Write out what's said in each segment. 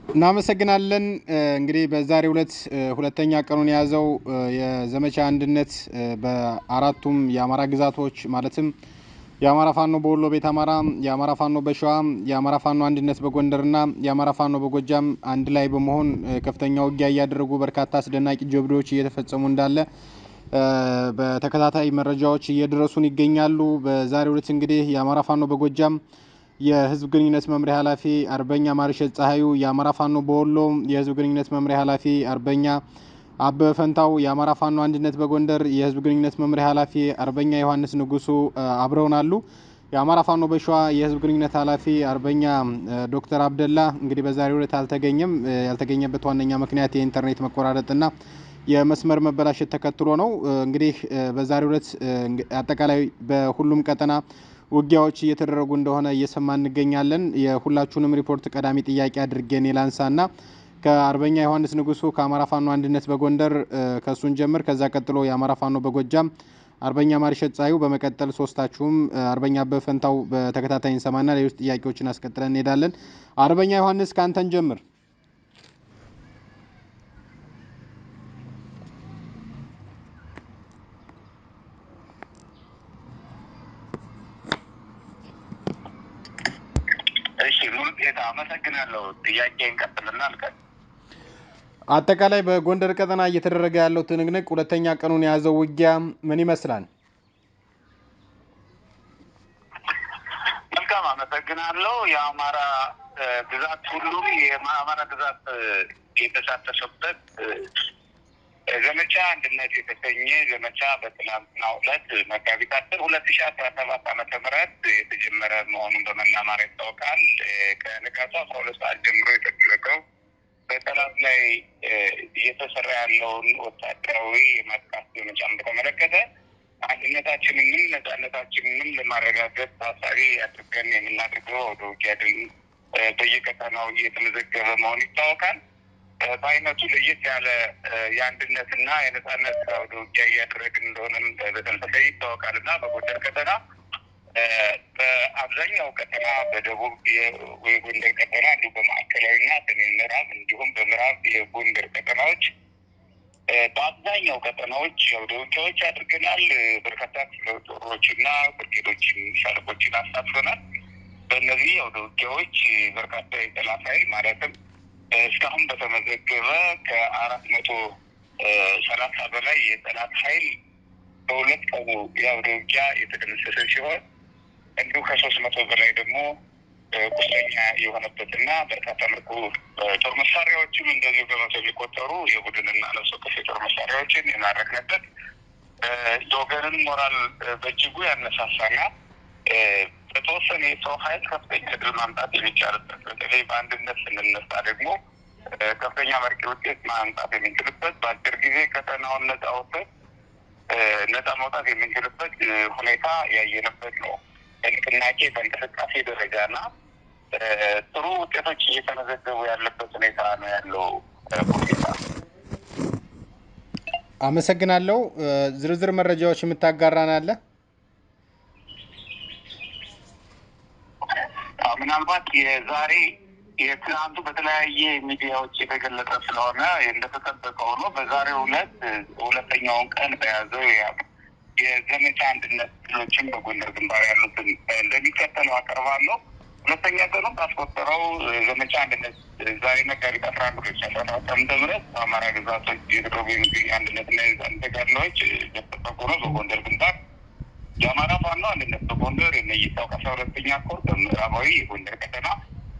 እናመሰግናለን። እንግዲህ በዛሬው ዕለት ሁለተኛ ቀኑን የያዘው የዘመቻ አንድነት በአራቱም የአማራ ግዛቶች ማለትም የአማራ ፋኖ በወሎ ቤት አማራ፣ የአማራ ፋኖ በሸዋ፣ የአማራ ፋኖ አንድነት በጎንደርና የአማራ ፋኖ በጎጃም አንድ ላይ በመሆን ከፍተኛ ውጊያ እያደረጉ በርካታ አስደናቂ ጀብዶዎች እየተፈጸሙ እንዳለ በተከታታይ መረጃዎች እየደረሱን ይገኛሉ። በዛሬው ዕለት እንግዲህ የአማራ ፋኖ በጎጃም የህዝብ ግንኙነት መምሪያ ኃላፊ አርበኛ ማርሸት ፀሐዩ፣ የአማራ ፋኖ በወሎ የህዝብ ግንኙነት መምሪያ ኃላፊ አርበኛ አበበ ፈንታው፣ የአማራ ፋኖ አንድነት በጎንደር የህዝብ ግንኙነት መምሪያ ኃላፊ አርበኛ ዮሐንስ ንጉሱ አብረውናሉ። የአማራ ፋኖ በሸዋ የህዝብ ግንኙነት ኃላፊ አርበኛ ዶክተር አብደላ እንግዲህ በዛሬው ዕለት አልተገኘም። ያልተገኘበት ዋነኛ ምክንያት የኢንተርኔት መቆራረጥና የመስመር መበላሸት ተከትሎ ነው። እንግዲህ በዛሬው ዕለት አጠቃላይ በሁሉም ቀጠና ውጊያዎች እየተደረጉ እንደሆነ እየሰማን እንገኛለን። የሁላችሁንም ሪፖርት ቀዳሚ ጥያቄ አድርጌን ላንሳና ከአርበኛ ዮሐንስ ንጉሱ ከአማራ ፋኖ አንድነት በጎንደር ከሱን ጀምር። ከዛ ቀጥሎ የአማራ ፋኖ በጎጃም አርበኛ ማርሸት ፀሐዩ፣ በመቀጠል ሶስታችሁም አርበኛ አበበ ፈንታው በተከታታይ እንሰማና ሌሎች ጥያቄዎችን አስቀጥለን እንሄዳለን። አርበኛ ዮሐንስ ካንተን ጀምር። እሺ ሙሉጌታ አመሰግናለሁ። ጥያቄን ቀጥልና አልቀጥ አጠቃላይ በጎንደር ቀጠና እየተደረገ ያለው ትንቅንቅ ሁለተኛ ቀኑን የያዘው ውጊያ ምን ይመስላል? መልካም አመሰግናለሁ። የአማራ ግዛት ሁሉም የአማራ ግዛት የተሳተፈበት ዘመቻ አንድነት የተሰኘ ዘመቻ በትናንትናው ዕለት መጋቢት 10 2017 ዓመተ ምህረት የተጀመረ መሆኑን በመላ አማራ ይታወቃል። ከንጋቱ 12 ሰዓት ጀምሮ የተደረገው በጠላት ላይ እየተሰራ ያለውን ወታደራዊ የማጥቃት ዘመቻን በተመለከተ አንድነታችንንም ነጻነታችንንም ለማረጋገጥ ታሳቢ አድርገን የምናደርገው ወደ ውጊያ ድል በየቀጠናው እየተመዘገበ መሆኑ ይታወቃል። በአይነቱ ለየት ያለ የአንድነትና የነጻነት ወደ ውጊያ እያደረግን እንደሆነም በተመሳሳይ ይታወቃል እና በጎንደር ቀጠና በአብዛኛው ቀጠና በደቡብ የጎንደር ቀጠና እንዲሁም በማዕከላዊና ሰሜን ምዕራብ እንዲሁም በምዕራብ የጎንደር ቀጠናዎች በአብዛኛው ቀጠናዎች ወደ ውጊያዎች አድርገናል። በርካታ ክፍለ ጦሮችና ብርጌዶችን፣ ሻለቆችን አሳትፈናል። በእነዚህ ወደ ውጊያዎች በርካታ የጠላት ኃይል ማለትም እስካሁን በተመዘገበ ከ430 በላይ የጠላት ኃይል በሁለት ቀኑ የአውደ ውጊያ የተደመሰሰ ሲሆን እንዲሁ ከ300 በላይ ደግሞ ቁስለኛ የሆነበትና በርካታ መልኩ ጦር መሳሪያዎችም እንደዚሁ በመቶ የሚቆጠሩ የቡድንና ነፍስ ወከፍ የጦር መሳሪያዎችን የማረክንበት የወገንን ሞራል በእጅጉ ያነሳሳና በተወሰነ የሰው ኃይል ከፍተኛ ድል ማምጣት የሚቻልበት በተለይ በአንድነት ስንነሳ ደግሞ ከፍተኛ መርቂ ውጤት ማምጣት የምንችልበት በአጭር ጊዜ ቀጠናውን ነጻ ወጥተን ነጻ መውጣት የምንችልበት ሁኔታ ያየንበት ነው። በንቅናቄ በእንቅስቃሴ ደረጃና ጥሩ ውጤቶች እየተመዘገቡ ያለበት ሁኔታ ነው ያለው። ሙሉጌታ አመሰግናለሁ። ዝርዝር መረጃዎች የምታጋራን አለ? ምናልባት የዛሬ የትናንቱ በተለያየ ሚዲያዎች የተገለጸ ስለሆነ እንደተጠበቀ ሆኖ በዛሬው ዕለት ሁለተኛውን ቀን በያዘው የዘመቻ አንድነት ድሎችን በጎንደር ግንባር ያሉትን እንደሚከተለው አቀርባለሁ። ሁለተኛ ቀኑን ባስቆጠረው ዘመቻ አንድነት ዛሬ መጋቢት 11 2017 ዓ.ም በአማራ ግዛቶች የተደረጉ የሚገኙ አንድነትና የነጻነት ተጋድሎዎች እንደተጠበቁ ነው። በጎንደር ግንባር የአማራ ፋኖ አንድነት በጎንደር የነይታው ከ12ኛ ኮር በምዕራባዊ የጎንደር ቀጠና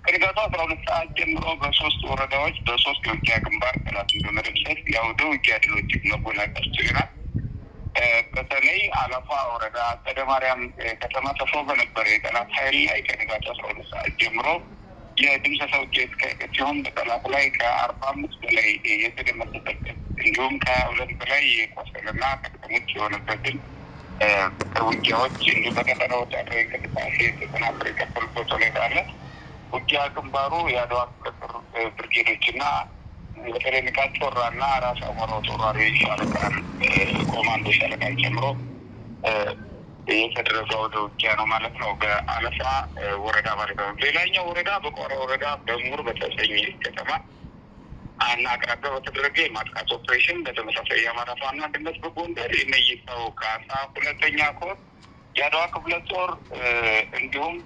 ከንጋቱ 12 ሰዓት ጀምሮ በሶስት ወረዳዎች በሶስት የውጊያ ግንባር ጠላትን በመደምሰስ የአውደ ውጊያ ድሎችን መጎናጸፍ ችለናል። በተለይ አለፋ ወረዳ አጸደ ማርያም ከተማ ሰፍሮ በነበረ የጠላት ኃይል ላይ ከንጋቱ 12 ሰዓት ጀምሮ የድምሰሳ ውጊያ የተካሄደ ሲሆን በጠላት ላይ ከ45 በላይ የተደመሰሰበት እንዲሁም ከ22 በላይ የቆሰለና ከጥቅም ውጭ የሆነበትን ውጊያዎች እንዲሁም በቀጠና ወታደራዊ እንቅስቃሴ ተጠናክሮ የቀጠሉበት ሁኔታ አለ። ውጊያ ግንባሩ የአድዋ ቁጥጥር ብርጌዶችና በተለይ ንቃት ጮራና ራስ አሞራው ተወራሪ ሻለቃን ኮማንዶ ሻለቃን ጨምሮ የተደረገው ውጊያ ነው ማለት ነው። በአለፋ ወረዳ ማለት ነው። ሌላኛው ወረዳ በቋራ ወረዳ በሙር በተሰኘ ከተማ እና አቅራቢያ በተደረገ የማጥቃት ኦፕሬሽን በተመሳሳይ የአማራ ፋኖ አንድነት በጎንደር የመይሳው ካሳ ሁለተኛ ኮር የአድዋ ክፍለ ጦር እንዲሁም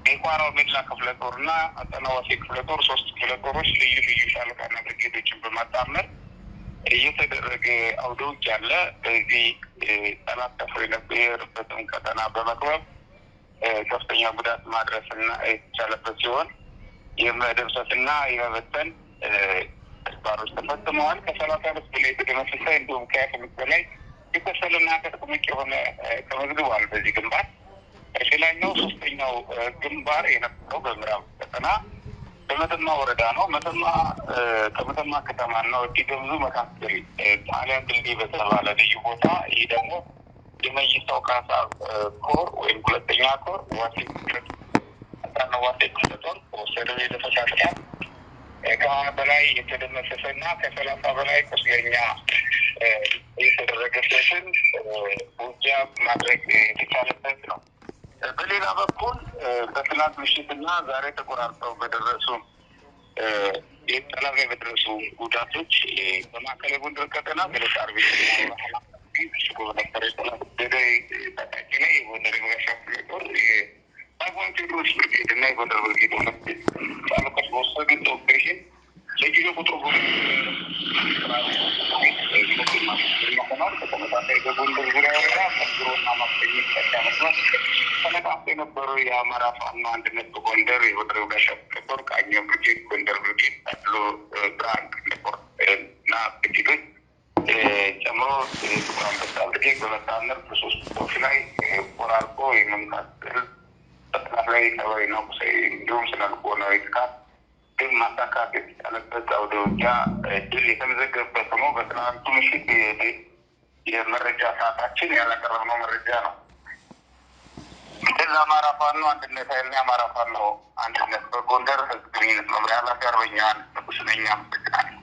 የቋራው ሜላ ክፍለ ጦር እና አጠናዋሴ ክፍለ ጦር 3 ክፍለ ጦሮች ልዩ ልዩ ሻለቃና ብርጌዶችን በማጣመር እየተደረገ አውደ ውጊያ አለ። በዚህ ጠላት ከፍሮ የነበረበትን ቀጠና በመክበብ ከፍተኛ ጉዳት ማድረስና የተቻለበት ሲሆን የመደምሰስና የመበተን ተግባሮች ተፈጽመዋል። ከ30 በላይ የተደመሰሰ እንዲሁም ከ20 በላይ የቆሰለና ከጥቅምቅ የሆነ ተመዝግቧል። በዚህ ግንባር ሌላኛው ሶስተኛው ግንባር የነበረው በምዕራብ ቀጠና በመተማ ወረዳ ነው። ከመተማ ከተማና ወዲ ገምዙ መካከል ጣሊያን ድልድይ በተባለ ልዩ ቦታ ይህ ደግሞ የመይሳው ካሳ ኮር ወይም ሁለተኛ ኮር ዋሴ ክፍለ ጦር ወሰደ የተፈሳሰ ከ20 በላይ የተደመሰሰና ከ30 በላይ ቁስለኛ የተደረገበትን ውጊያ ማድረግ የተቻለበት ነው። በሌላ በኩል በትናንት ምሽትና ዛሬ ተቆራርጠው በደረሱ ጠላት ላይ በደረሱ ጉዳቶች በማዕከላዊ ጎንደር ቀጠና ገለጻ አርቢ ሽጎ በነበረ ገዳይ ታጣቂ ላይ የጎንደር የመሻክለ ጦር የአጓን ቴዎድሮስ ብርጌድ እና የጎንደር ብርጌድ ሁለት ሻለቆች በወሰዱት ኦፕሬሽን ለጊዜው ቁጥሩ ከተመሳሳይ በጎንደር ዙሪያ ወረዳ መንግሮና ማክሰኝት ቀጫ መስመር ተነቃፍቶ የነበረው የአማራ ፋኖ አንድነት በጎንደር የጎንደር ጋሻ ጦር ቃኘ ብርጌድ፣ ጎንደር ብርጌድ፣ ታድሎ ብርሃን ጦር እና ብርጌዶች ጨምሮ ጥቁር አንበሳ ብርጌድ በመጣመር በሶስት ቦታዎች ላይ ቆራርጦ የመምታት በጥናት ላይ ሰብአዊና ቁሳዊ እንዲሁም ስነልቦናዊ ጥቃት ግን ማሳካት የተቻለበት አውደ ውጊያ ድል የተመዘገበበት ሆኖ በትናንቱ ምሽት የመረጃ ሰዓታችን ያላቀረብነው መረጃ ነው። ለአማራ ፋኖ አንድነት ኃይልና የአማራ ፋኖ አንድነት በጎንደር ህዝብ ግንኙነት መምሪያ ኃላፊ አርበኛ ንጉስ ነኝ። አመሰግናለሁ።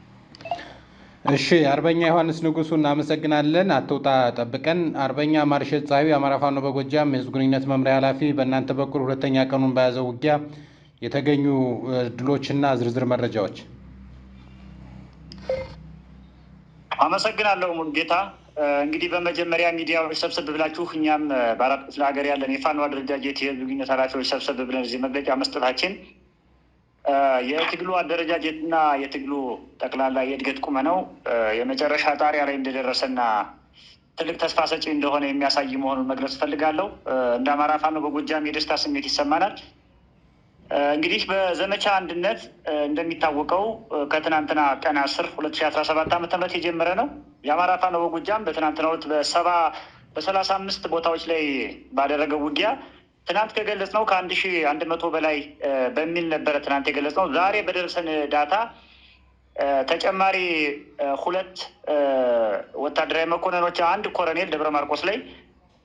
እሺ አርበኛ ዮሐንስ ንጉሱ እናመሰግናለን። አትውጣ ጠብቀን። አርበኛ ማርሸት ፀሐዩ የአማራ ፋኖ በጎጃም የህዝብ ግንኙነት መምሪያ ኃላፊ፣ በእናንተ በኩል ሁለተኛ ቀኑን በያዘው ውጊያ የተገኙ ድሎችና ዝርዝር መረጃዎች። አመሰግናለሁ ሙሉጌታ። እንግዲህ በመጀመሪያ ሚዲያዎች ሰብሰብ ብላችሁ እኛም በአራት ክፍለ ሀገር ያለን የፋኖ አደረጃጀት የህዝብ ግንኙነት ኃላፊዎች ሰብሰብ ብለን እዚህ መግለጫ መስጠታችን የትግሉ አደረጃጀትና የትግሉ ጠቅላላ የእድገት ቁመናው የመጨረሻ ጣሪያ ላይ እንደደረሰና ትልቅ ተስፋ ሰጪ እንደሆነ የሚያሳይ መሆኑን መግለጽ እፈልጋለሁ። እንደ አማራ ፋኖ በጎጃም የደስታ ስሜት ይሰማናል። እንግዲህ በዘመቻ አንድነት እንደሚታወቀው ከትናንትና ቀን 10 2017 ዓ.ም የጀመረ ነው። የአማራ ፋኖ በጎጃም በትናንትናው ዕለት በ35 ቦታዎች ላይ ባደረገው ውጊያ ትናንት ከገለጽነው ከ1100 በላይ በሚል ነበረ ትናንት የገለጽነው። ዛሬ በደረሰን ዳታ ተጨማሪ 2 ወታደራዊ መኮንኖች፣ 1 ኮሎኔል ደብረ ማርቆስ ላይ፣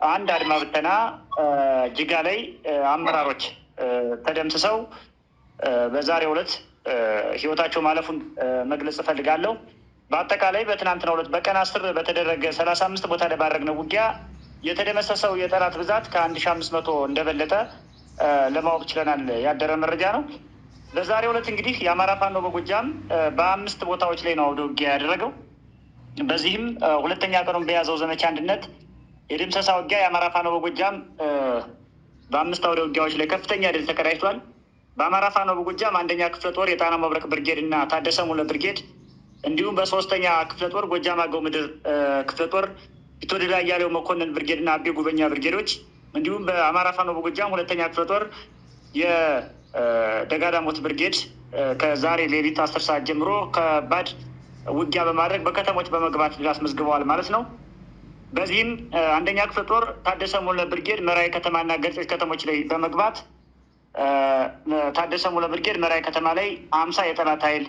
1 አድማ ብተና ጅጋ ላይ አመራሮች ተደምስሰው በዛሬው ዕለት ህይወታቸው ማለፉን መግለጽ እፈልጋለሁ። በአጠቃላይ በትናንትናው ዕለት በቀን 10 በተደረገ 35 ቦታ ላይ ባደረግነው ውጊያ የተደመሰሰው የጠላት ብዛት ከ1500 እንደበለጠ ለማወቅ ችለናል። ያደረ መረጃ ነው። በዛሬው ዕለት እንግዲህ የአማራ ፋኖ በጎጃም በ5 ቦታዎች ላይ ነው አውደ ውጊያ ያደረገው። በዚህም ሁለተኛ ቀኑን በያዘው ዘመቻ አንድነት የድምሰሳ ውጊያ የአማራ ፋኖ በጎጃም በ5 አውደ ውጊያዎች ላይ ከፍተኛ ድል ተቀዳጅቷል። በአማራ ፋኖ በጎጃም 1ኛ ክፍለ ጦር የጣና መብረቅ ብርጌድ እና ታደሰ ሙለ ብርጌድ እንዲሁም በ3ኛ ክፍለ ጦር ጎጃም አገው ምድር ክፍለ ጦር ቢትወደድ አያሌው መኮንን ብርጌድ እና አቤ ጉበኛ ብርጌዶች እንዲሁም በአማራ ፋኖ በጎጃም 2ኛ ክፍለ ጦር የደጋዳሞት ብርጌድ ከዛሬ ሌሊት 10 ሰዓት ጀምሮ ከባድ ውጊያ በማድረግ በከተሞች በመግባት ድል አስመዝግበዋል ማለት ነው። በዚህም 1ኛ ክፍለ ጦር ታደሰ ሙለ ብርጌድ መራዊ ከተማና ገርጨጭ ከተሞች ላይ በመግባት ታደሰ ሙለ ብርጌድ መራዊ ከተማ ላይ 50 የጠላት ኃይል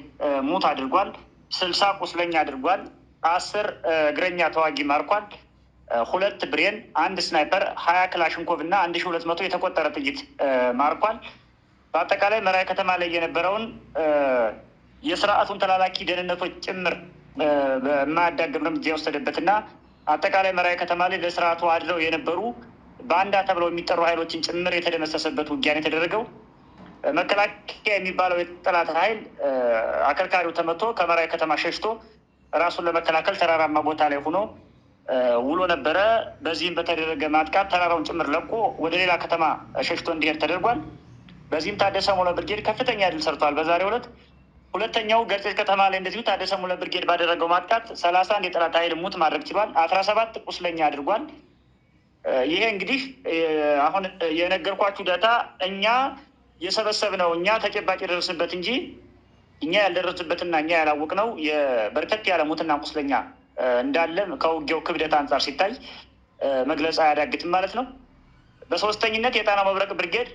ሙት አድርጓል፣ 60 ቁስለኛ አድርጓል፣ 10 እግረኛ ተዋጊ ማርኳል፣ 2 ብሬን፣ 1 ስናይፐር፣ 20 ክላሽንኮቭ እና 1200 የተቆጠረ ጥይት ማርኳል። በአጠቃላይ መራዊ ከተማ ላይ የነበረውን የስርዓቱን ተላላኪ ደህንነቶች ጭምር በማያዳግም እርምጃ የወሰደበትና አጠቃላይ መራዊ ከተማ ላይ ለስርዓቱ አድረው የነበሩ ባንዳ ተብለው የሚጠሩ ኃይሎችን ጭምር የተደመሰሰበት ውጊያ ነው የተደረገው። መከላከያ የሚባለው የጠላት ኃይል አከርካሪው ተመቶ ከመራዊ ከተማ ሸሽቶ ራሱን ለመከላከል ተራራማ ቦታ ላይ ሆኖ ውሎ ነበረ። በዚህም በተደረገ ማጥቃት ተራራውን ጭምር ለቆ ወደ ሌላ ከተማ ሸሽቶ እንዲሄድ ተደርጓል። በዚህም ታደሰ ሙለ ብርጌድ ከፍተኛ ድል ሰርቷል በዛሬው ዕለት። ሁለተኛው ገርጨጭ ከተማ ላይ እንደዚሁ ታደሰ ሙለ ብርጌድ ባደረገው ማጥቃት 31 የጠላት ኃይል ሙት ማድረግ ችሏል። 17 ቁስለኛ አድርጓል። ይሄ እንግዲህ አሁን የነገርኳችሁ ዳታ እኛ የሰበሰብነው እኛ ተጨባጭ የደረስንበት እንጂ እኛ ያልደረስንበትና እኛ ያላወቅነው የበርከት ያለ ሙትና ቁስለኛ እንዳለ ከውጊያው ክብደት አንጻር ሲታይ መግለጽ አያዳግትም ማለት ነው። በሶስተኝነት የጣና መብረቅ ብርጌድ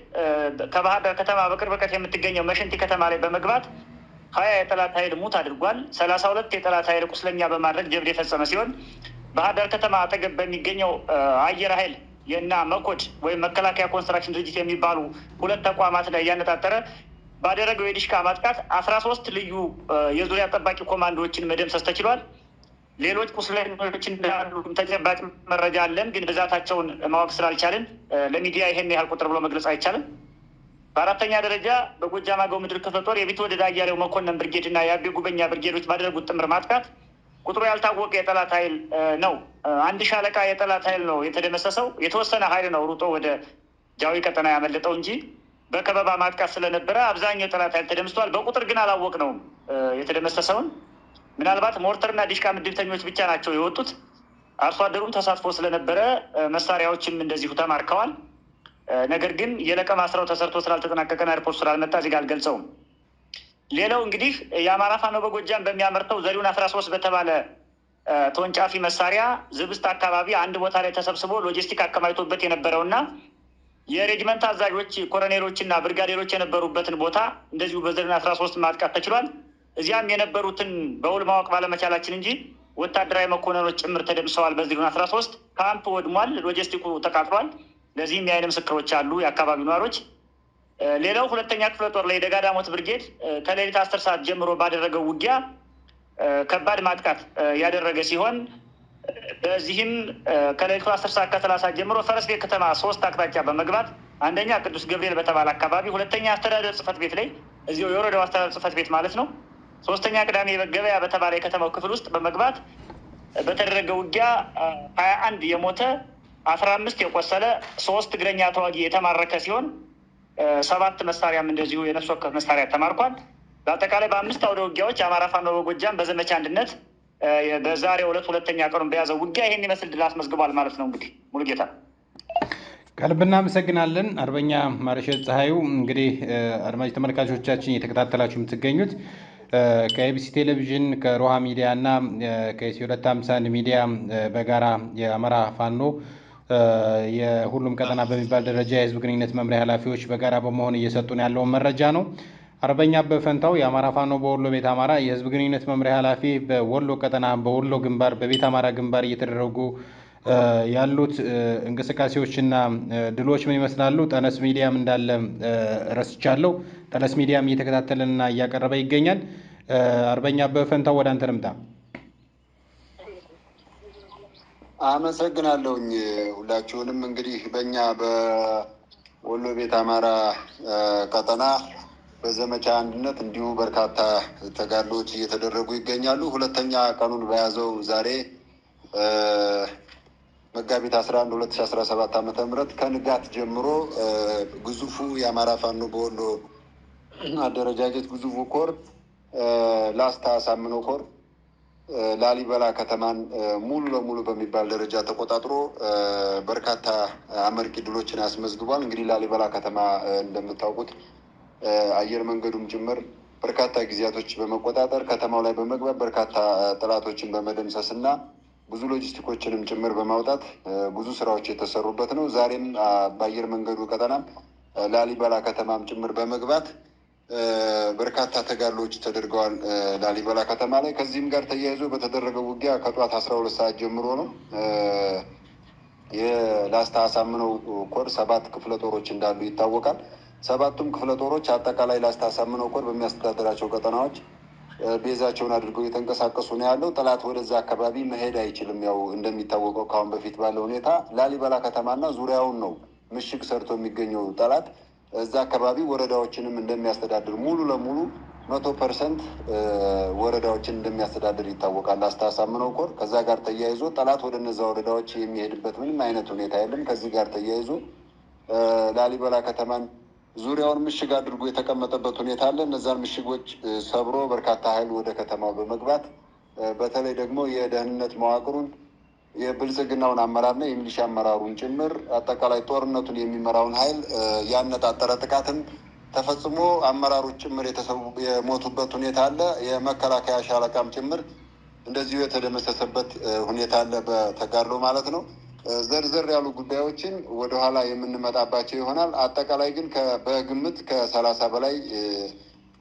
ከባህር ዳር ከተማ በቅርብ ርቀት የምትገኘው መሸንቲ ከተማ ላይ በመግባት 20 የጠላት ኃይል ሙት አድርጓል። 32 የጠላት ኃይል ቁስለኛ በማድረግ ጀብድ የፈጸመ ሲሆን ባህር ዳር ከተማ አጠገብ በሚገኘው አየር ኃይል የና መኮድ ወይም መከላከያ ኮንስትራክሽን ድርጅት የሚባሉ ሁለት ተቋማት ላይ እያነጣጠረ ባደረገው የዲሽቃ ማጥቃት 13 ልዩ የዙሪያ ጠባቂ ኮማንዶዎችን መደምሰስ ተችሏል። ሌሎች ቁስለኞች እንዳሉ ተጨባጭ መረጃ አለን፣ ግን ብዛታቸውን ማወቅ ስላልቻልን ለሚዲያ ይሄን ያህል ቁጥር ብሎ መግለጽ አይቻልም። በአራተኛ ደረጃ በጎጃም አገው ምድር ክፍለ ጦር የቢትወደድ አያሌው መኮንን ብርጌድ እና የአቤ ጉበኛ ብርጌዶች ባደረጉት ጥምር ማጥቃት ቁጥሩ ያልታወቀ የጠላት ኃይል ነው 1 ሻለቃ የጠላት ኃይል ነው የተደመሰሰው። የተወሰነ ኃይል ነው ሩጦ ወደ ጃዊ ቀጠና ያመለጠው እንጂ በከበባ ማጥቃት ስለነበረ አብዛኛው የጠላት ኃይል ተደምስቷል። በቁጥር ግን አላወቅነውም የተደመሰሰውን። ምናልባት ሞርተርና ዲሽቃ ምድብተኞች ብቻ ናቸው የወጡት። አርሶ አደሩም ተሳትፎ ስለነበረ መሳሪያዎችም እንደዚሁ ተማርከዋል። ነገር ግን የለቀማ ስራው ተሰርቶ ስላልተጠናቀቀና ሪፖርት ስላልመጣ እዚህ ጋር አልገልጸውም። ሌላው እንግዲህ የአማራ ፋኖ በጎጃም በሚያመርተው ዘሪሁን 13 በተባለ ተወንጫፊ መሳሪያ ዝብስት አካባቢ አንድ ቦታ ላይ ተሰብስቦ ሎጂስቲክ አከማችቶበት የነበረውና የሬጅመንት አዛዦች ኮሎኔሎችና ብርጋዴሮች የነበሩበትን ቦታ እንደዚሁ በዘሪሁን 13 ማጥቃት ተችሏል። እዚያም የነበሩትን በውል ማወቅ ባለመቻላችን እንጂ ወታደራዊ መኮንኖች ጭምር ተደምሰዋል። በዘሪሁን 13 ካምፕ ወድሟል፣ ሎጂስቲኩ ተቃጥሏል። ለዚህም የዓይን ምስክሮች አሉ፣ የአካባቢው ነዋሪዎች። ሌላው ሁለተኛ ክፍለ ጦር ላይ ደጋዳሞት ብርጌድ ከሌሊት 10 ሰዓት ጀምሮ ባደረገው ውጊያ ከባድ ማጥቃት ያደረገ ሲሆን በዚህም ከሌሊቱ 10 ሰዓት ከ30 ጀምሮ ፈረስ ቤት ከተማ 3 አቅጣጫ በመግባት አንደኛ ቅዱስ ገብርኤል በተባለ አካባቢ፣ ሁለተኛ አስተዳደር ጽሕፈት ቤት ላይ እዚሁ የወረዳው አስተዳደር ጽሕፈት ቤት ማለት ነው፣ ሶስተኛ ቅዳሜ ገበያ በተባለ የከተማው ክፍል ውስጥ በመግባት በተደረገ ውጊያ 21 የሞተ 15 የቆሰለ 3 እግረኛ ተዋጊ የተማረከ ሲሆን 7 መሳሪያም እንደዚሁ የነፍስ ወከፍ መሳሪያ ተማርኳል። በአጠቃላይ በ5 አውደ ውጊያዎች የአማራ ፋኖ በጎጃም በዘመቻ አንድነት በዛሬው ዕለት ሁለተኛ ቀኑን በያዘው ውጊያ ይህን ይመስል ድል አስመዝግቧል ማለት ነው። እንግዲህ ሙሉጌታ ከልብ እናመሰግናለን። አርበኛ ማርሸት ፀሐዩ። እንግዲህ አድማጭ ተመልካቾቻችን እየተከታተላችሁ የምትገኙት ከኤቢሲ ቴሌቪዥን ከሮሃ ሚዲያ እና ከኢትዮ 251 ሚዲያ በጋራ የአማራ ፋኖ የሁሉም ቀጠና በሚባል ደረጃ የህዝብ ግንኙነት መምሪያ ኃላፊዎች በጋራ በመሆን እየሰጡን ያለውን መረጃ ነው። አርበኛ አበበ ፈንታው የአማራ ፋኖ በወሎ ቤት አማራ የህዝብ ግንኙነት መምሪያ ኃላፊ፣ በወሎ ቀጠና በወሎ ግንባር በቤት አማራ ግንባር እየተደረጉ ያሉት እንቅስቃሴዎችና ድሎች ምን ይመስላሉ? ጠነስ ሚዲያም እንዳለ ረስቻለሁ። ጠነስ ሚዲያም እየተከታተለንና እያቀረበ ይገኛል። አርበኛ አበበ ፈንታው ወደ አንተ ልምጣ። አመሰግናለሁኝ ሁላችሁንም። እንግዲህ በእኛ በወሎ ቤት አማራ ቀጠና በዘመቻ አንድነት እንዲሁ በርካታ ተጋድሎዎች እየተደረጉ ይገኛሉ። ሁለተኛ ቀኑን በያዘው ዛሬ መጋቢት 11 2017 ዓ.ም ከንጋት ጀምሮ ግዙፉ የአማራ ፋኖ በወሎ አደረጃጀት ግዙፉ ኮር ላስታ አሳምነው ኮር ላሊበላ ከተማን ሙሉ ለሙሉ በሚባል ደረጃ ተቆጣጥሮ በርካታ አመርቂ ድሎችን አስመዝግቧል። እንግዲህ ላሊበላ ከተማ እንደምታውቁት አየር መንገዱም ጭምር በርካታ ጊዜያቶች በመቆጣጠር ከተማው ላይ በመግባት በርካታ ጠላቶችን በመደምሰስ እና ብዙ ሎጂስቲኮችንም ጭምር በማውጣት ብዙ ስራዎች የተሰሩበት ነው። ዛሬም በአየር መንገዱ ቀጠናም ላሊበላ ከተማም ጭምር በመግባት በርካታ ተጋድሎዎች ተደርገዋል ላሊበላ ከተማ ላይ። ከዚህም ጋር ተያይዞ በተደረገው ውጊያ ከጧት 12 ሰዓት ጀምሮ ነው የላስታ አሳምነው ኮር 7 ክፍለ ጦሮች እንዳሉ ይታወቃል። 7ቱም ክፍለ ጦሮች አጠቃላይ ላስታ አሳምነው ኮር በሚያስተዳድራቸው ቀጠናዎች ቤዛቸውን አድርገው የተንቀሳቀሱ ነው ያለው። ጠላት ወደዛ አካባቢ መሄድ አይችልም። ያው እንደሚታወቀው ከአሁን በፊት ባለው ሁኔታ ላሊበላ ከተማና ዙሪያውን ነው ምሽግ ሰርቶ የሚገኘው ጠላት። እዛ አካባቢ ወረዳዎችንም እንደሚያስተዳድር ሙሉ ለሙሉ 100% ወረዳዎችን እንደሚያስተዳድር ይታወቃል። አስታሳምነው ኮር ከዛ ጋር ተያይዞ ጠላት ወደ እነዛ ወረዳዎች የሚሄድበት ምንም አይነት ሁኔታ የለም። ከዚህ ጋር ተያይዞ ላሊበላ ከተማን ዙሪያውን ምሽግ አድርጎ የተቀመጠበት ሁኔታ አለ። እነዛን ምሽጎች ሰብሮ በርካታ ኃይል ወደ ከተማው በመግባት በተለይ ደግሞ የደህንነት መዋቅሩን የብልጽግናውን አመራርና የሚሊሻ አመራሩን ጭምር አጠቃላይ ጦርነቱን የሚመራውን ኃይል ያነጣጠረ ጥቃትም ተፈጽሞ አመራሮች ጭምር የሞቱበት ሁኔታ አለ። የመከላከያ ሻለቃም ጭምር እንደዚሁ የተደመሰሰበት ሁኔታ አለ በተጋድሎ ማለት ነው። ዘርዘር ያሉ ጉዳዮችን ወደኋላ የምንመጣባቸው ይሆናል። አጠቃላይ ግን በግምት ከ30 በላይ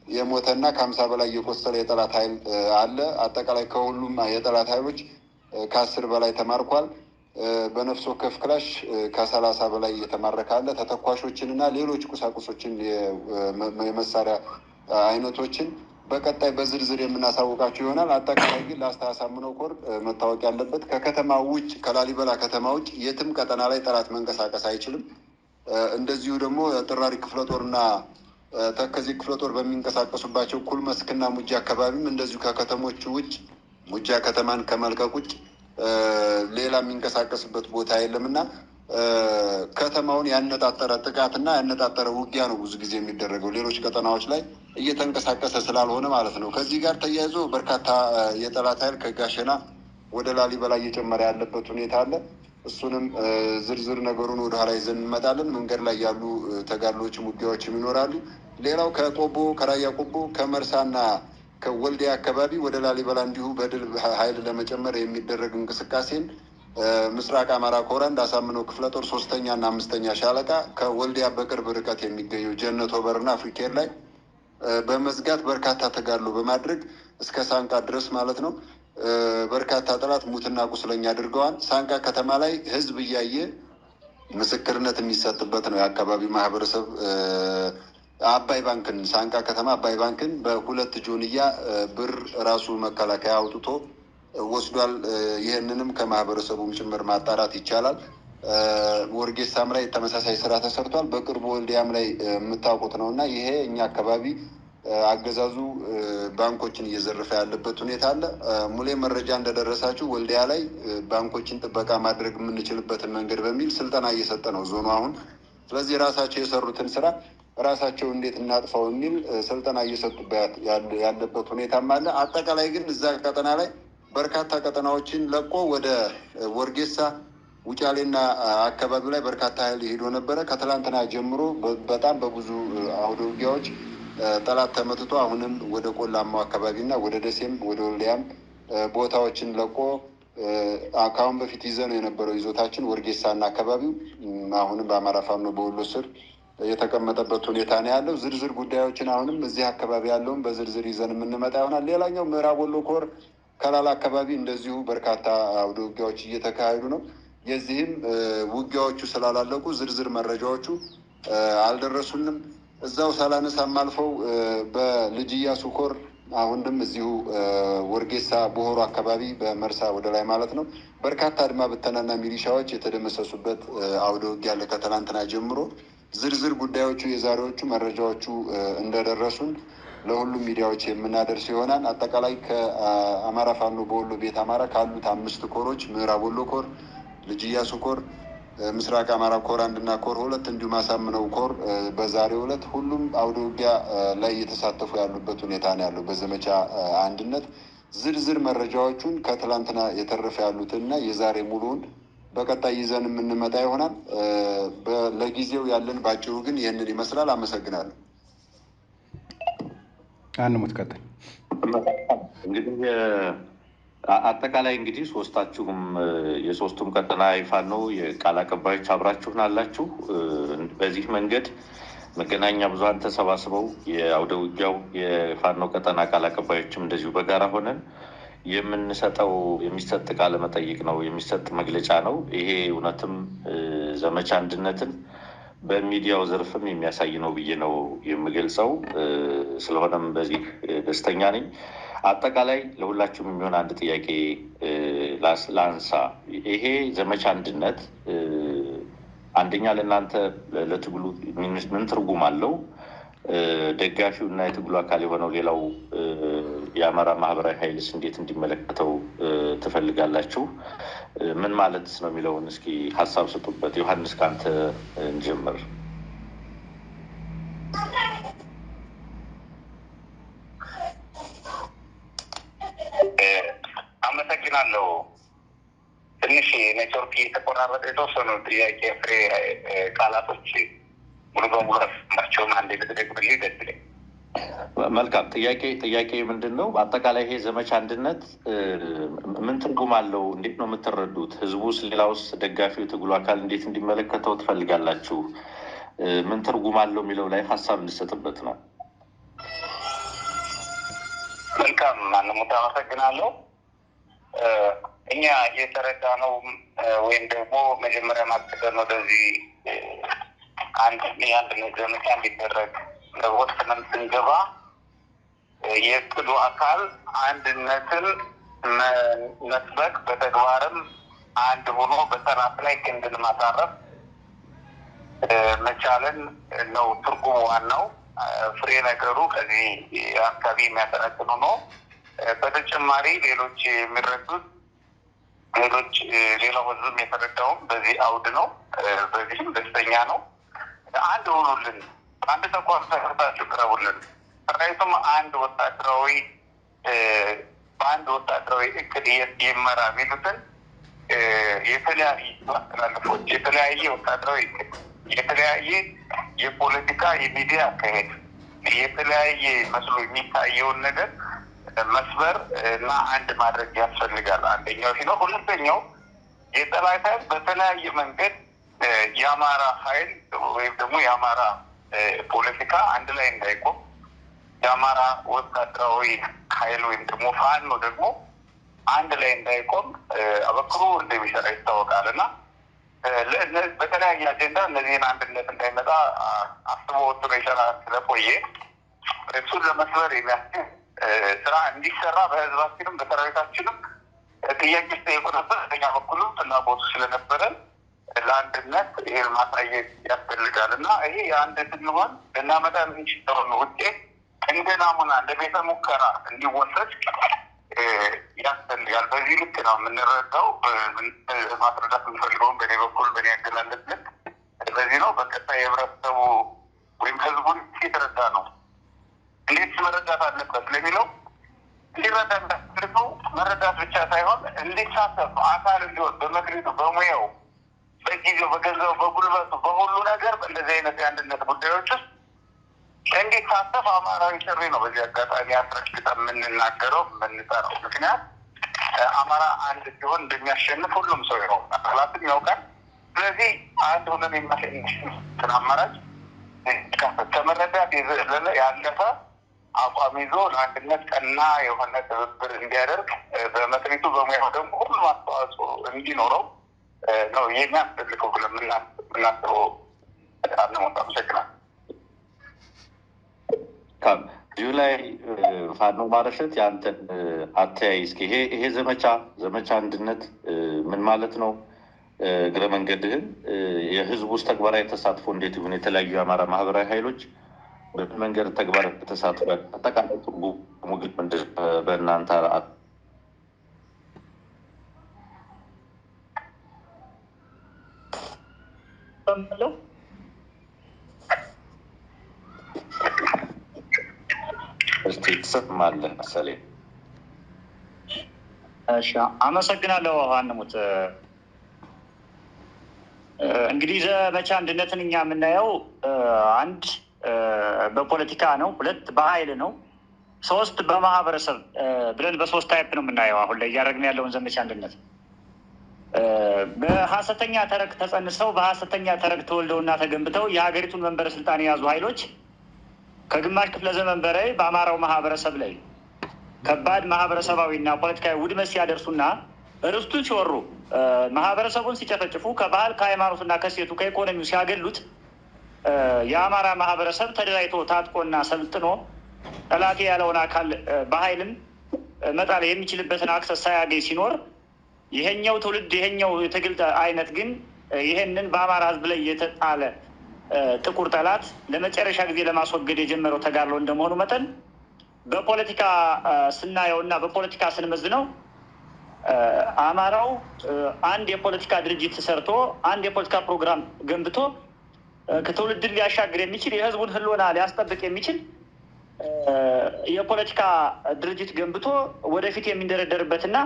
የሞተና ከ50 በላይ የቆሰለ የጠላት ኃይል አለ። አጠቃላይ ከሁሉም የጠላት ኃይሎች ከ10 በላይ ተማርኳል። በነፍስ ወከፍ ክላሽ ከ30 በላይ የተማረከ አለ። ተተኳሾችን እና ሌሎች ቁሳቁሶችን የመሳሪያ አይነቶችን በቀጣይ በዝርዝር የምናሳውቃቸው ይሆናል። አጠቃላይ ግን ላስታ አሳምነው ኮር መታወቅ ያለበት ከከተማ ውጭ ከላሊበላ ከተማ ውጭ የትም ቀጠና ላይ ጠላት መንቀሳቀስ አይችልም። እንደዚሁ ደግሞ ጥራሪ ክፍለ ጦርና ተከዜ ክፍለ ጦር በሚንቀሳቀሱባቸው ኩል መስክና ሙጃ አካባቢም እንደዚሁ ከከተሞቹ ውጭ ሙጃ ከተማን ከመልቀቅ ውጭ ሌላ የሚንቀሳቀስበት ቦታ የለምና ከተማውን ያነጣጠረ ጥቃትና ያነጣጠረ ውጊያ ነው ብዙ ጊዜ የሚደረገው ሌሎች ቀጠናዎች ላይ እየተንቀሳቀሰ ስላልሆነ ማለት ነው። ከዚህ ጋር ተያይዞ በርካታ የጠላት ኃይል ከጋሸና ወደ ላሊበላ እየጨመረ ያለበት ሁኔታ አለ። እሱንም ዝርዝር ነገሩን ወደኋላ ይዘን እንመጣለን። መንገድ ላይ ያሉ ተጋድሎችም ውጊያዎችም ይኖራሉ። ሌላው ከቆቦ ከራያ ቆቦ ከመርሳና ከወልዲያ አካባቢ ወደ ላሊበላ እንዲሁ በድል ኃይል ለመጨመር የሚደረግ እንቅስቃሴን ምስራቅ አማራ ኮር አንድ አሳምነው ክፍለ ጦር 3ኛ እና 5ኛ ሻለቃ ከወልዲያ በቅርብ ርቀት የሚገኘው ጀነት ኦቨርና አፍሪኬር ላይ በመዝጋት በርካታ ተጋድሎ በማድረግ እስከ ሳንቃ ድረስ ማለት ነው በርካታ ጠላት ሙትና ቁስለኛ አድርገዋል። ሳንቃ ከተማ ላይ ህዝብ እያየ ምስክርነት የሚሰጥበት ነው። የአካባቢው ማህበረሰብ አባይ ባንክን ሳንቃ ከተማ አባይ ባንክን በ2 ጆንያ ብር ራሱ መከላከያ አውጥቶ ወስዷል። ይህንንም ከማህበረሰቡም ጭምር ማጣራት ይቻላል። ወርጌሳም ላይ ተመሳሳይ ስራ ተሰርቷል። በቅርቡ ወልዲያም ላይ የምታውቁት ነው እና ይሄ እኛ አካባቢ አገዛዙ ባንኮችን እየዘረፈ ያለበት ሁኔታ አለ። ሙሌ መረጃ እንደደረሳችሁ ወልዲያ ላይ ባንኮችን ጥበቃ ማድረግ የምንችልበትን መንገድ በሚል ስልጠና እየሰጠ ነው ዞኑ አሁን። ስለዚህ ራሳቸው የሰሩትን ስራ ራሳቸው እንዴት እናጥፋው የሚል ስልጠና እየሰጡበት ያለበት ሁኔታም አለ። አጠቃላይ ግን እዛ ቀጠና ላይ በርካታ ቀጠናዎችን ለቆ ወደ ወርጌሳ ውጫሌና አካባቢው ላይ በርካታ ኃይል ሄዶ ነበረ። ከትላንትና ጀምሮ በጣም በብዙ አውደ ውጊያዎች ጠላት ተመትቶ አሁንም ወደ ቆላማው አካባቢና ወደ ደሴም ወደ ወልዲያም ቦታዎችን ለቆ ከአሁን በፊት ይዘነው የነበረው ይዞታችን ወርጌሳና አካባቢው አሁንም በአማራ ፋኖ በወሎ ስር የተቀመጠበት ሁኔታ ነው ያለው። ዝርዝር ጉዳዮችን አሁንም እዚህ አካባቢ ያለውን በዝርዝር ይዘን የምንመጣ ይሆናል። ሌላኛው ምዕራብ ወሎ ኮር ከላላ አካባቢ እንደዚሁ በርካታ አውደ ውጊያዎች እየተካሄዱ ነው። የዚህም ውጊያዎቹ ስላላለቁ ዝርዝር መረጃዎቹ አልደረሱንም። እዛው ሳላነሳም አልፈው በልጅ ኢያሱ ኮር አሁንም እዚሁ ወርጌሳ ቦሆሮ አካባቢ በመርሳ ወደ ላይ ማለት ነው በርካታ አድማ ብተናና ሚሊሻዎች የተደመሰሱበት አውደ ውጊያ አለ ከትናንትና ጀምሮ። ዝርዝር ጉዳዮቹ የዛሬዎቹ መረጃዎቹ እንደደረሱን ለሁሉም ሚዲያዎች የምናደርስ ይሆናል። አጠቃላይ ከአማራ ፋኖ በወሎ ቤት አማራ ካሉት 5 ኮሮች ምዕራብ ወሎ ኮር፣ ልጅ ኢያሱ ኮር፣ ምስራቅ አማራ ኮር 1 እና ኮር 2 እንዲሁም አሳምነው ኮር በዛሬው ዕለት ሁሉም አውደ ውጊያ ላይ እየተሳተፉ ያሉበት ሁኔታ ነው ያለው። በዘመቻ አንድነት ዝርዝር መረጃዎቹን ከትላንትና የተረፈ ያሉትንና የዛሬ ሙሉውን በቀጣይ ይዘን የምንመጣ ይሆናል። ለጊዜው ያለን ባጭሩ ግን ይህንን ይመስላል። አመሰግናለሁ። አንሙት ቀጥል። እንግዲህ አጠቃላይ እንግዲህ ሶስታችሁም የሶስቱም ቀጠና የፋኖ የቃል አቀባዮች አብራችሁን አላችሁ። በዚህ መንገድ መገናኛ ብዙኃን ተሰባስበው የአውደ ውጊያው የፋኖ ቀጠና ቃል አቀባዮችም እንደዚሁ በጋራ ሆነን የሚሰጥ ቃለ መጠይቅ ነው፣ የሚሰጥ መግለጫ ነው። ይሄ እውነትም ዘመቻ አንድነትን በሚዲያው ዘርፍም የሚያሳይ ነው ብዬ ነው የምገልጸው። ስለሆነም በዚህ ደስተኛ ነኝ። አጠቃላይ ለሁላችሁም የሚሆን አንድ ጥያቄ ላንሳ። ይሄ ዘመቻ አንድነት አንደኛ ለእናንተ ለትግሉ ምን ትርጉም አለው? ደጋፊው እና የትግሉ አካል የሆነው ሌላው የአማራ ማህበራዊ ኃይልስ እንዴት እንዲመለከተው ትፈልጋላችሁ? ምን ማለት ነው የሚለውን እስኪ ሀሳብ ስጡበት። ዮሐንስ ካንተ እንጀምር። አመሰግናለሁ። ትንሽ ኔትወርክ የተቆራረጠ የተወሰኑ ጥያቄ ፍሬ ቃላቶች ሙሉ በሙሉ ናቸውን አንዴ ልትደግምልኝ ደስ ይለኛል። መልካም። ጥያቄ ምንድን ነው? አጠቃላይ ይሄ ዘመቻ አንድነት ምን ትርጉም አለው? እንዴት ነው የምትረዱት? ህዝቡስ፣ ሌላውስ ደጋፊው የትግሉ አካል እንዴት እንዲመለከተው ትፈልጋላችሁ? ምን ትርጉም አለው የሚለው ላይ ሀሳብ እንሰጥበት ነው። መልካም። ማንሙት አመሰግናለሁ። እኛ የተረዳ ነው ወይም ደግሞ መጀመሪያ ማስቀደም ወደዚህ የአንድነት ዘመቻ እንዲደረግ ወስነን ስንገባ የእቅዱ አካል አንድነትን መስበክ፣ በተግባርም አንድ ሆኖ በጠላት ላይ ክንድን ማሳረፍ መቻልን ነው ትርጉሙ። ዋናው ፍሬ ነገሩ ከዚህ አካባቢ የሚያጠነጥኑ ነው። በተጨማሪ ሌሎች የሚረዱት ሌላው ህዝብም የተረዳውም በዚህ አውድ ነው። በዚህም ደስተኛ ነው። አንድ ሆኖልን አንድ ተቋም ተሰርታችሁ ቅረቡልን፣ ሰራዊቱም በአንድ ወታደራዊ እቅድ ይመራ የሚሉትን የተለያዩ አስተላለፎች፣ የተለያየ ወታደራዊ እቅድ፣ የተለያየ የፖለቲካ የሚዲያ አካሄድ፣ የተለያየ መስሎ የሚታየውን ነገር መስበር እና አንድ ማድረግ ያስፈልጋል። አንደኛው ይህ ነው። ሁለተኛው የጠላት ኃይል በተለያየ መንገድ የአማራ ኃይል ወይም ደግሞ የአማራ ፖለቲካ አንድ ላይ እንዳይቆም፣ የአማራ ወታደራዊ ኃይል ወይም ደግሞ ፋኖ ደግሞ አንድ ላይ እንዳይቆም አበክሮ እንደሚሰራ ይታወቃል እና በተለያየ አጀንዳ እነዚህን አንድነት እንዳይመጣ አስቦ ወጥሮ ይሰራ ስለቆየ እሱን ለመስበር የሚያስችል ስራ እንዲሰራ በህዝባችንም በሰራዊታችንም ጥያቄ ስጠይቁ ነበር። በኛ በኩልም ፍላጎቱ ስለነበረን ለአንድነት ይህን ማሳየት ያስፈልጋል እና ይሄ የአንድ ስንሆን ልናመጣ የምንችለውን ውጤት እንደ ናሙና እንደ ቤተ ሙከራ እንዲወሰድ ያስፈልጋል። በዚህ ልክ ነው የምንረዳው። ማስረዳት የምንፈልገውን በእኔ በኩል በእኔ ያገላለጽ ልክ በዚህ ነው። በቀጣይ የህብረተሰቡ ወይም ህዝቡን የተረዳ ነው እንዴት መረዳት አለበት ለሚለው እንዲረዳ እንዳስፈልገው መረዳት ብቻ ሳይሆን እንዲሳተፍ አካል እንዲሆን በመክሪቱ፣ በሙያው፣ በጊዜው፣ በገንዘቡ፣ በጉልበቱ፣ በሁሉ ነገር በእንደዚህ አይነት የአንድነት ጉዳዮች ውስጥ እንዲሳተፍ አማራዊ ጥሪ ነው። በዚህ አጋጣሚ አስረግጠን የምንናገረው የምንጠራው ምክንያት አማራ አንድ ሲሆን እንደሚያሸንፍ ሁሉም ሰው ያውቃል፣ ጠላትም ያውቃል። ስለዚህ አንድ ሆነን የማሸንፍን አማራጭ ከመረዳት የዘለለ ያለፈ አቋም ይዞ ለአንድነት ቀና የሆነ ትብብር እንዲያደርግ በመክሪቱ በሙያው ደግሞ ሁሉም አስተዋጽኦ እንዲኖረው ነው የሚያስፈልገው ብለን የምናስበው። አንሞት አመሰግናል። እዚሁ ላይ ፋኖ ማረሸት የአንተን አተያይ እስኪ ይሄ ዘመቻ አንድነት ምን ማለት ነው? እግረ መንገድህን የህዝቡ ውስጥ ተግባራዊ ተሳትፎ እንዴት ይሁን? የተለያዩ የአማራ ማህበራዊ ኃይሎች በምን መንገድ ተግባራዊ ተሳትፎ አጠቃላይ ትርጉሙ ግን ምንድን በእናንተ እስቲ ትሰማለህ መሰለኝ። እሺ፣ አመሰግናለሁ አንሙት። እንግዲህ ዘመቻ አንድነትን እኛ የምናየው አንድ በፖለቲካ ነው፣ ሁለት በኃይል ነው፣ ሶስት በማህበረሰብ ብለን በሶስት ታይፕ ነው የምናየው። አሁን ላይ እያደረግን ያለውን ዘመቻ አንድነት በሀሰተኛ ተረክ ተጸንሰው በሀሰተኛ ተረክ ተወልደውና ተገንብተው የሀገሪቱን መንበረ ስልጣን የያዙ ኃይሎች ከግማሽ ክፍለ ዘመን በላይ በአማራው ማህበረሰብ ላይ ከባድ ማህበረሰባዊና ፖለቲካዊ ውድመት ሲያደርሱና ርስቱን ሲወሩ፣ ማህበረሰቡን ሲጨፈጭፉ፣ ከባህል ከሃይማኖትና ከሴቱ ከኢኮኖሚው ሲያገሉት የአማራ ማህበረሰብ ተደራጅቶ ታጥቆና ሰልጥኖ ጠላቴ ያለውን አካል በኃይልም መጣል የሚችልበትን አክሰስ ሳያገኝ ሲኖር ይሄኛው ትውልድ ይሄኛው የትግል አይነት ግን ይሄንን በአማራ ህዝብ ላይ የተጣለ ጥቁር ጠላት ለመጨረሻ ጊዜ ለማስወገድ የጀመረው ተጋድሎ እንደመሆኑ መጠን በፖለቲካ ስናየው እና በፖለቲካ ስንመዝነው አማራው አንድ የፖለቲካ ድርጅት ሰርቶ አንድ የፖለቲካ ፕሮግራም ገንብቶ ከትውልድን ሊያሻግር የሚችል የህዝቡን ህልውና ሊያስጠብቅ የሚችል የፖለቲካ ድርጅት ገንብቶ ወደፊት የሚንደረደርበትና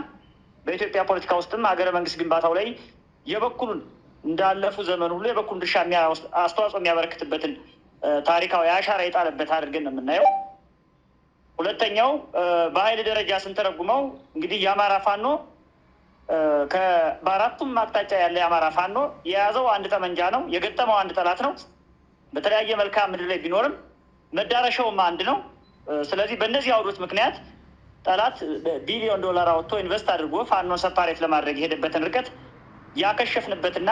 በኢትዮጵያ ፖለቲካ ውስጥም ሀገረ መንግስት ግንባታው ላይ የበኩሉን እንዳለፉ ዘመን ሁሉ የበኩሉን ድርሻ አስተዋጽኦ የሚያበረክትበትን ታሪካዊ አሻራ የጣለበት አድርገን ነው የምናየው። ሁለተኛው በኃይል ደረጃ ስንተረጉመው እንግዲህ የአማራ ፋኖ በአራቱም አቅጣጫ ያለ የአማራ ፋኖ የያዘው አንድ ጠመንጃ ነው፣ የገጠመው አንድ ጠላት ነው። በተለያየ መልክዓ ምድር ላይ ቢኖርም መዳረሻውም አንድ ነው። ስለዚህ በእነዚህ አውዶች ምክንያት ጠላት $ቢሊዮን አወጥቶ ኢንቨስት አድርጎ ፋኖን ሰፓሬት ለማድረግ የሄደበትን ርቀት ያከሸፍንበትና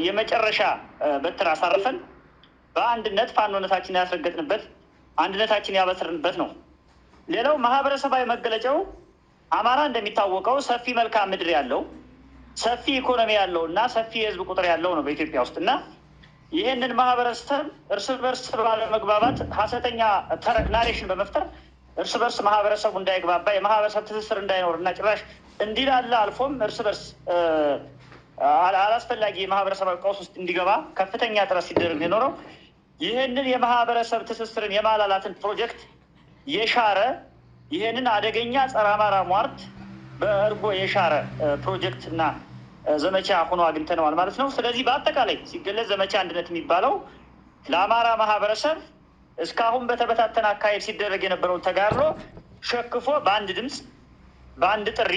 የመጨረሻ በትር አሳርፈን በአንድነት ፋኖነታችን ያስረገጥንበት አንድነታችን ያበስርንበት ነው። ሌላው ማህበረሰባዊ መገለጫው አማራ እንደሚታወቀው ሰፊ መልክዓ ምድር ያለው ሰፊ ኢኮኖሚ ያለው እና ሰፊ የህዝብ ቁጥር ያለው ነው በኢትዮጵያ ውስጥ እና ይህንን ማህበረሰብ እርስ በርስ ባለመግባባት ሀሰተኛ ተረክ ናሬሽን በመፍጠር እርስ በርስ ማህበረሰቡ እንዳይግባባ የማህበረሰብ ትስስር እንዳይኖር እና ጭራሽ እንዲላለ አልፎም እርስ በርስ አላስፈላጊ የማህበረሰብ ቀውስ ውስጥ እንዲገባ ከፍተኛ ጥረት ሲደረግ የኖረው ይህንን የማህበረሰብ ትስስርን የማላላትን ፕሮጀክት የሻረ ይህንን አደገኛ ጸረ አማራ ሟርት በእርጎ የሻረ ፕሮጀክት እና ዘመቻ ሆኖ አግኝተነዋል ማለት ነው። ስለዚህ በአጠቃላይ ሲገለጽ ዘመቻ አንድነት የሚባለው ለአማራ ማህበረሰብ እስካሁን በተበታተነ አካሄድ ሲደረግ የነበረውን ተጋድሎ ሸክፎ በአንድ ድምፅ በአንድ ጥሪ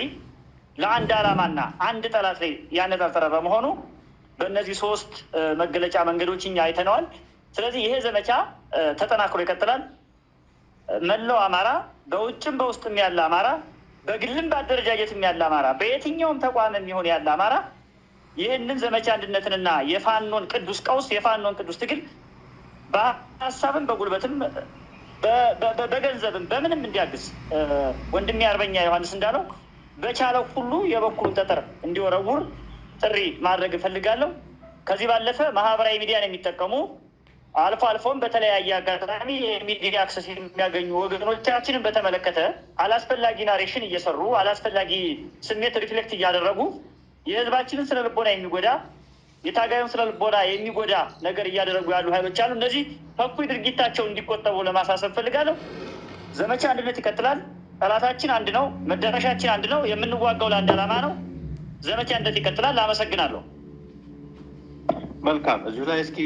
ለአንድ ዓላማና አንድ ጠላት ላይ ያነጣጠረ በመሆኑ በእነዚህ ሶስት መገለጫ መንገዶች እኛ አይተነዋል። ስለዚህ ይሄ ዘመቻ ተጠናክሮ ይቀጥላል። መላው አማራ በውጭም በውስጥም ያለ አማራ በግልም በአደረጃጀትም ያለ አማራ በየትኛውም ተቋም የሚሆን ያለ አማራ ይህንን ዘመቻ አንድነትንና የፋኖን ቅዱስ ቀውስ የፋኖን ቅዱስ ትግል በሀሳብም በጉልበትም በገንዘብም በምንም እንዲያግዝ ወንድሜ አርበኛ ዮሐንስ እንዳለው በቻለው ሁሉ የበኩሉን ጠጠር እንዲወረውር ጥሪ ማድረግ እፈልጋለሁ። ከዚህ ባለፈ ማህበራዊ ሚዲያን የሚጠቀሙ አልፎ አልፎም በተለያየ አጋጣሚ የሚዲያ አክሰስ የሚያገኙ ወገኖቻችንን በተመለከተ አላስፈላጊ ናሬሽን እየሰሩ አላስፈላጊ ስሜት ሪፍሌክት እያደረጉ የህዝባችንን ስነ ልቦና የሚጎዳ የታጋዩን ስነ ልቦና የሚጎዳ ነገር እያደረጉ ያሉ ኃይሎች አሉ። እነዚህ እኩይ ድርጊታቸው እንዲቆጠቡ ለማሳሰብ ፈልጋለሁ። ዘመቻ አንድነት ይቀጥላል። ጠላታችን አንድ ነው፣ መዳረሻችን አንድ ነው፣ የምንዋጋው ለአንድ ዓላማ ነው። ዘመቻ አንድነት ይቀጥላል። አመሰግናለሁ። መልካም። እዚሁ ላይ እስኪ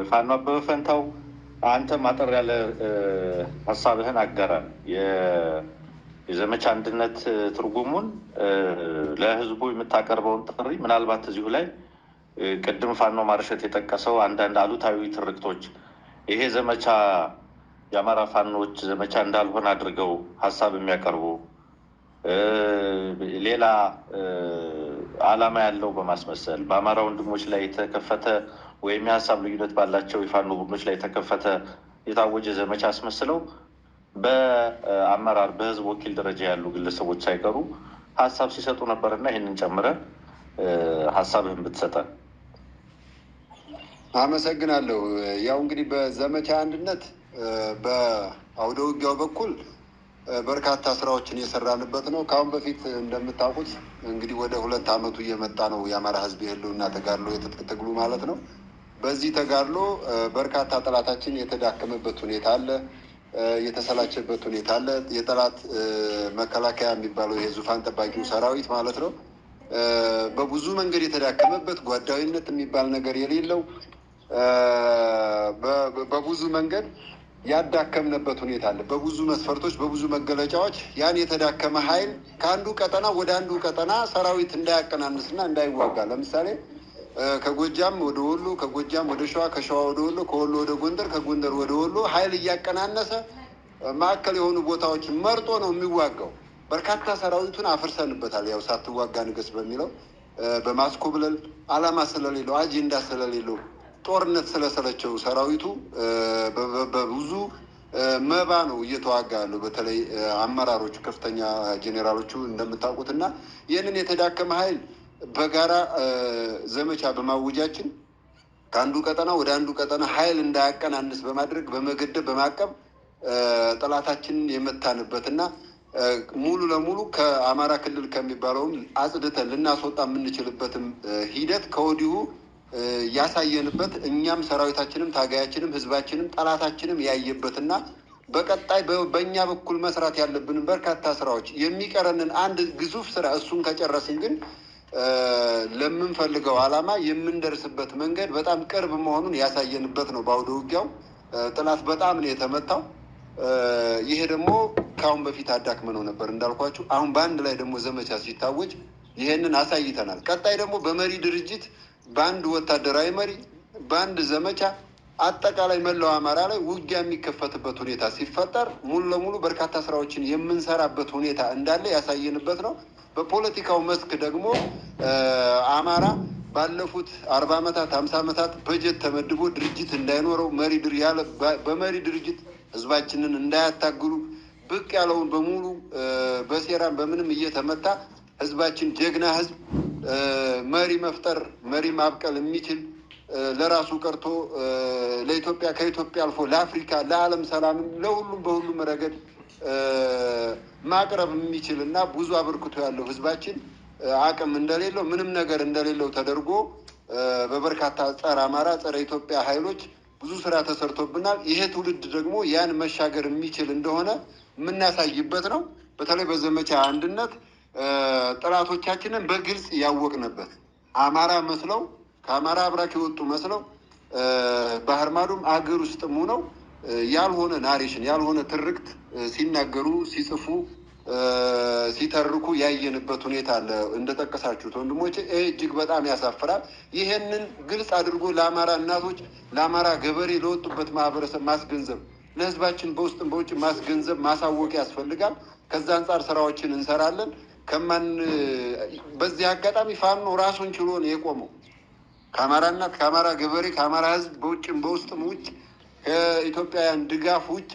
ፋኖ አበበ ፈንታው አንተ ማጠር ያለ ሀሳብህን አጋራን። የዘመቻ አንድነት ትርጉሙን ለህዝቡ የምታቀርበውን ጥሪ ምናልባት እዚሁ ላይ ቅድም ፋኖ ማርሸት የጠቀሰው አንዳንድ አሉታዊ ትርክቶች ይሄ ዘመቻ የአማራ ፋኖች ዘመቻ እንዳልሆነ አድርገው ሀሳብ የሚያቀርቡ ሌላ ዓላማ ያለው በማስመሰል በአማራ ወንድሞች ላይ የተከፈተ ወይም የሀሳብ ልዩነት ባላቸው የፋኖ ቡድኖች ላይ የተከፈተ የታወጀ ዘመቻ አስመስለው በአመራር በህዝብ ወኪል ደረጃ ያሉ ግለሰቦች ሳይቀሩ ሀሳብ ሲሰጡ ነበርና ይህንን ጨምረ ሀሳብህን ብትሰጠን። አመሰግናለሁ። ያው እንግዲህ በዘመቻ አንድነት በአውደ ውጊያው በኩል በርካታ ስራዎችን የሰራንበት ነው። ከአሁን በፊት እንደምታውቁት እንግዲህ ወደ 2 ዓመቱ እየመጣ ነው የአማራ ህዝብ የህልውና ተጋድሎ የትጥቅ ትግሉ ማለት ነው። በዚህ ተጋድሎ በርካታ ጠላታችን የተዳከመበት ሁኔታ አለ፣ የተሰላቸበት ሁኔታ አለ። የጠላት መከላከያ የሚባለው የዙፋን ጠባቂው ሰራዊት ማለት ነው በብዙ መንገድ የተዳከመበት ጓዳዊነት የሚባል ነገር የሌለው በብዙ መንገድ ያዳከምንበት ሁኔታ አለ። በብዙ መስፈርቶች በብዙ መገለጫዎች ያን የተዳከመ ኃይል ከአንዱ ቀጠና ወደ አንዱ ቀጠና ሰራዊት እንዳያቀናንስና እንዳይዋጋ ለምሳሌ ከጎጃም ወደ ወሎ፣ ከጎጃም ወደ ሸዋ፣ ከሸዋ ወደ ወሎ፣ ከወሎ ወደ ጎንደር፣ ከጎንደር ወደ ወሎ ኃይል እያቀናነሰ ማዕከል የሆኑ ቦታዎችን መርጦ ነው የሚዋጋው። በርካታ ሰራዊቱን አፍርሰንበታል። ያው ሳትዋጋ ንገስ በሚለው በማስኮብለል ዓላማ ስለሌለው አጀንዳ ስለሌለው ጦርነት ስለሰለቸው ሰራዊቱ በብዙ መባ ነው እየተዋጋ ያለው በተለይ አመራሮቹ ከፍተኛ ጄኔራሎቹ እንደምታውቁት እና ይህንን የተዳከመ ኃይል በጋራ ዘመቻ በማወጃችን ከአንዱ ቀጠና ወደ አንዱ ቀጠና ኃይል እንዳያቀናንስ በማድረግ በመገደብ በማቀብ ጠላታችንን የመታንበትና ሙሉ ለሙሉ ከአማራ ክልል ከሚባለውም አጽድተን ልናስወጣ የምንችልበትም ሂደት ከወዲሁ ያሳየንበት እኛም ሰራዊታችንም ታጋያችንም ህዝባችንም ጠላታችንም ያየበትና በቀጣይ በእኛ በኩል መስራት ያለብንን በርካታ ስራዎች የሚቀረንን አንድ ግዙፍ ስራ እሱን ከጨረስን ግን ለምንፈልገው ዓላማ የምንደርስበት መንገድ በጣም ቅርብ መሆኑን ያሳየንበት ነው። በአውደ ውጊያው ጠላት በጣም ነው የተመታው። ይሄ ደግሞ ከአሁን በፊት አዳክመነው ነበር እንዳልኳችሁ። አሁን በአንድ ላይ ደግሞ ዘመቻ ሲታወጅ ይሄንን አሳይተናል። ቀጣይ ደግሞ በመሪ ድርጅት በአንድ ወታደራዊ መሪ በአንድ ዘመቻ አጠቃላይ መላው አማራ ላይ ውጊያ የሚከፈትበት ሁኔታ ሲፈጠር ሙሉ ለሙሉ በርካታ ስራዎችን የምንሰራበት ሁኔታ እንዳለ ያሳየንበት ነው። በፖለቲካው መስክ ደግሞ አማራ ባለፉት 40 ዓመታት 50 ዓመታት በጀት ተመድቦ ድርጅት እንዳይኖረው በመሪ ድርጅት ህዝባችንን እንዳያታግሉ ብቅ ያለውን በሙሉ በሴራም በምንም እየተመታ ህዝባችን ጀግና ህዝብ መሪ መፍጠር መሪ ማብቀል የሚችል ለራሱ ቀርቶ ለኢትዮጵያ ከኢትዮጵያ አልፎ ለአፍሪካ ለዓለም ሰላም ለሁሉም በሁሉም ረገድ ማቅረብ የሚችል እና ብዙ አበርክቶ ያለው ህዝባችን አቅም እንደሌለው ምንም ነገር እንደሌለው ተደርጎ በበርካታ ጸረ አማራ ጸረ ኢትዮጵያ ኃይሎች ብዙ ስራ ተሰርቶብናል። ይሄ ትውልድ ደግሞ ያን መሻገር የሚችል እንደሆነ የምናሳይበት ነው። በተለይ በዘመቻ አንድነት ጠላቶቻችንን በግልጽ ያወቅንበት አማራ መስለው ከአማራ አብራክ የወጡ መስለው ባህር ማዶም አገር ውስጥም ሆነው ያልሆነ ናሬሽን ያልሆነ ትርክት ሲናገሩ ሲጽፉ ሲተርኩ ያየንበት ሁኔታ አለ። እንደጠቀሳችሁት ወንድሞቼ እጅግ በጣም ያሳፍራል። ይሄንን ግልጽ አድርጎ ለአማራ እናቶች ለአማራ ገበሬ ለወጡበት ማህበረሰብ ማስገንዘብ ለህዝባችን በውስጥም በውጭ ማስገንዘብ ማሳወቅ ያስፈልጋል። ከዛ አንጻር ስራዎችን እንሰራለን። በዚህ አጋጣሚ ፋኖ ራሱን ችሎ ነው የቆመው። ከአማራ እናት ከአማራ ገበሬ ከአማራ ህዝብ በውጭም በውስጥም ውጭ ከኢትዮጵያውያን ድጋፍ ውጭ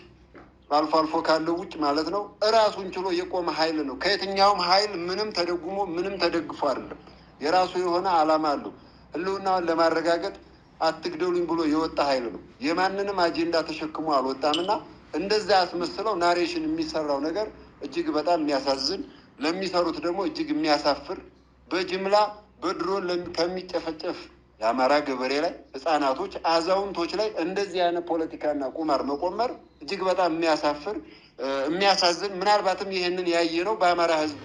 አልፎ አልፎ ካለው ውጭ ማለት ነው እራሱን ችሎ የቆመ ኃይል ነው። ከየትኛውም ኃይል ምንም ተደጉሞ ምንም ተደግፎ አይደለም። የራሱ የሆነ ዓላማ አለው። ህልውናውን ለማረጋገጥ አትግደሉኝ ብሎ የወጣ ኃይል ነው። የማንንም አጀንዳ ተሸክሞ አልወጣምና እንደዛ ያስመስለው ናሬሽን የሚሰራው ነገር እጅግ በጣም የሚያሳዝን ለሚሰሩት ደግሞ እጅግ የሚያሳፍር በጅምላ በድሮን ከሚጨፈጨፍ የአማራ ገበሬ ላይ ህፃናቶች፣ አዛውንቶች ላይ እንደዚህ አይነት ፖለቲካና ቁማር መቆመር እጅግ በጣም የሚያሳፍር የሚያሳዝን ምናልባትም ይህንን ያየ ነው በአማራ ህዝብ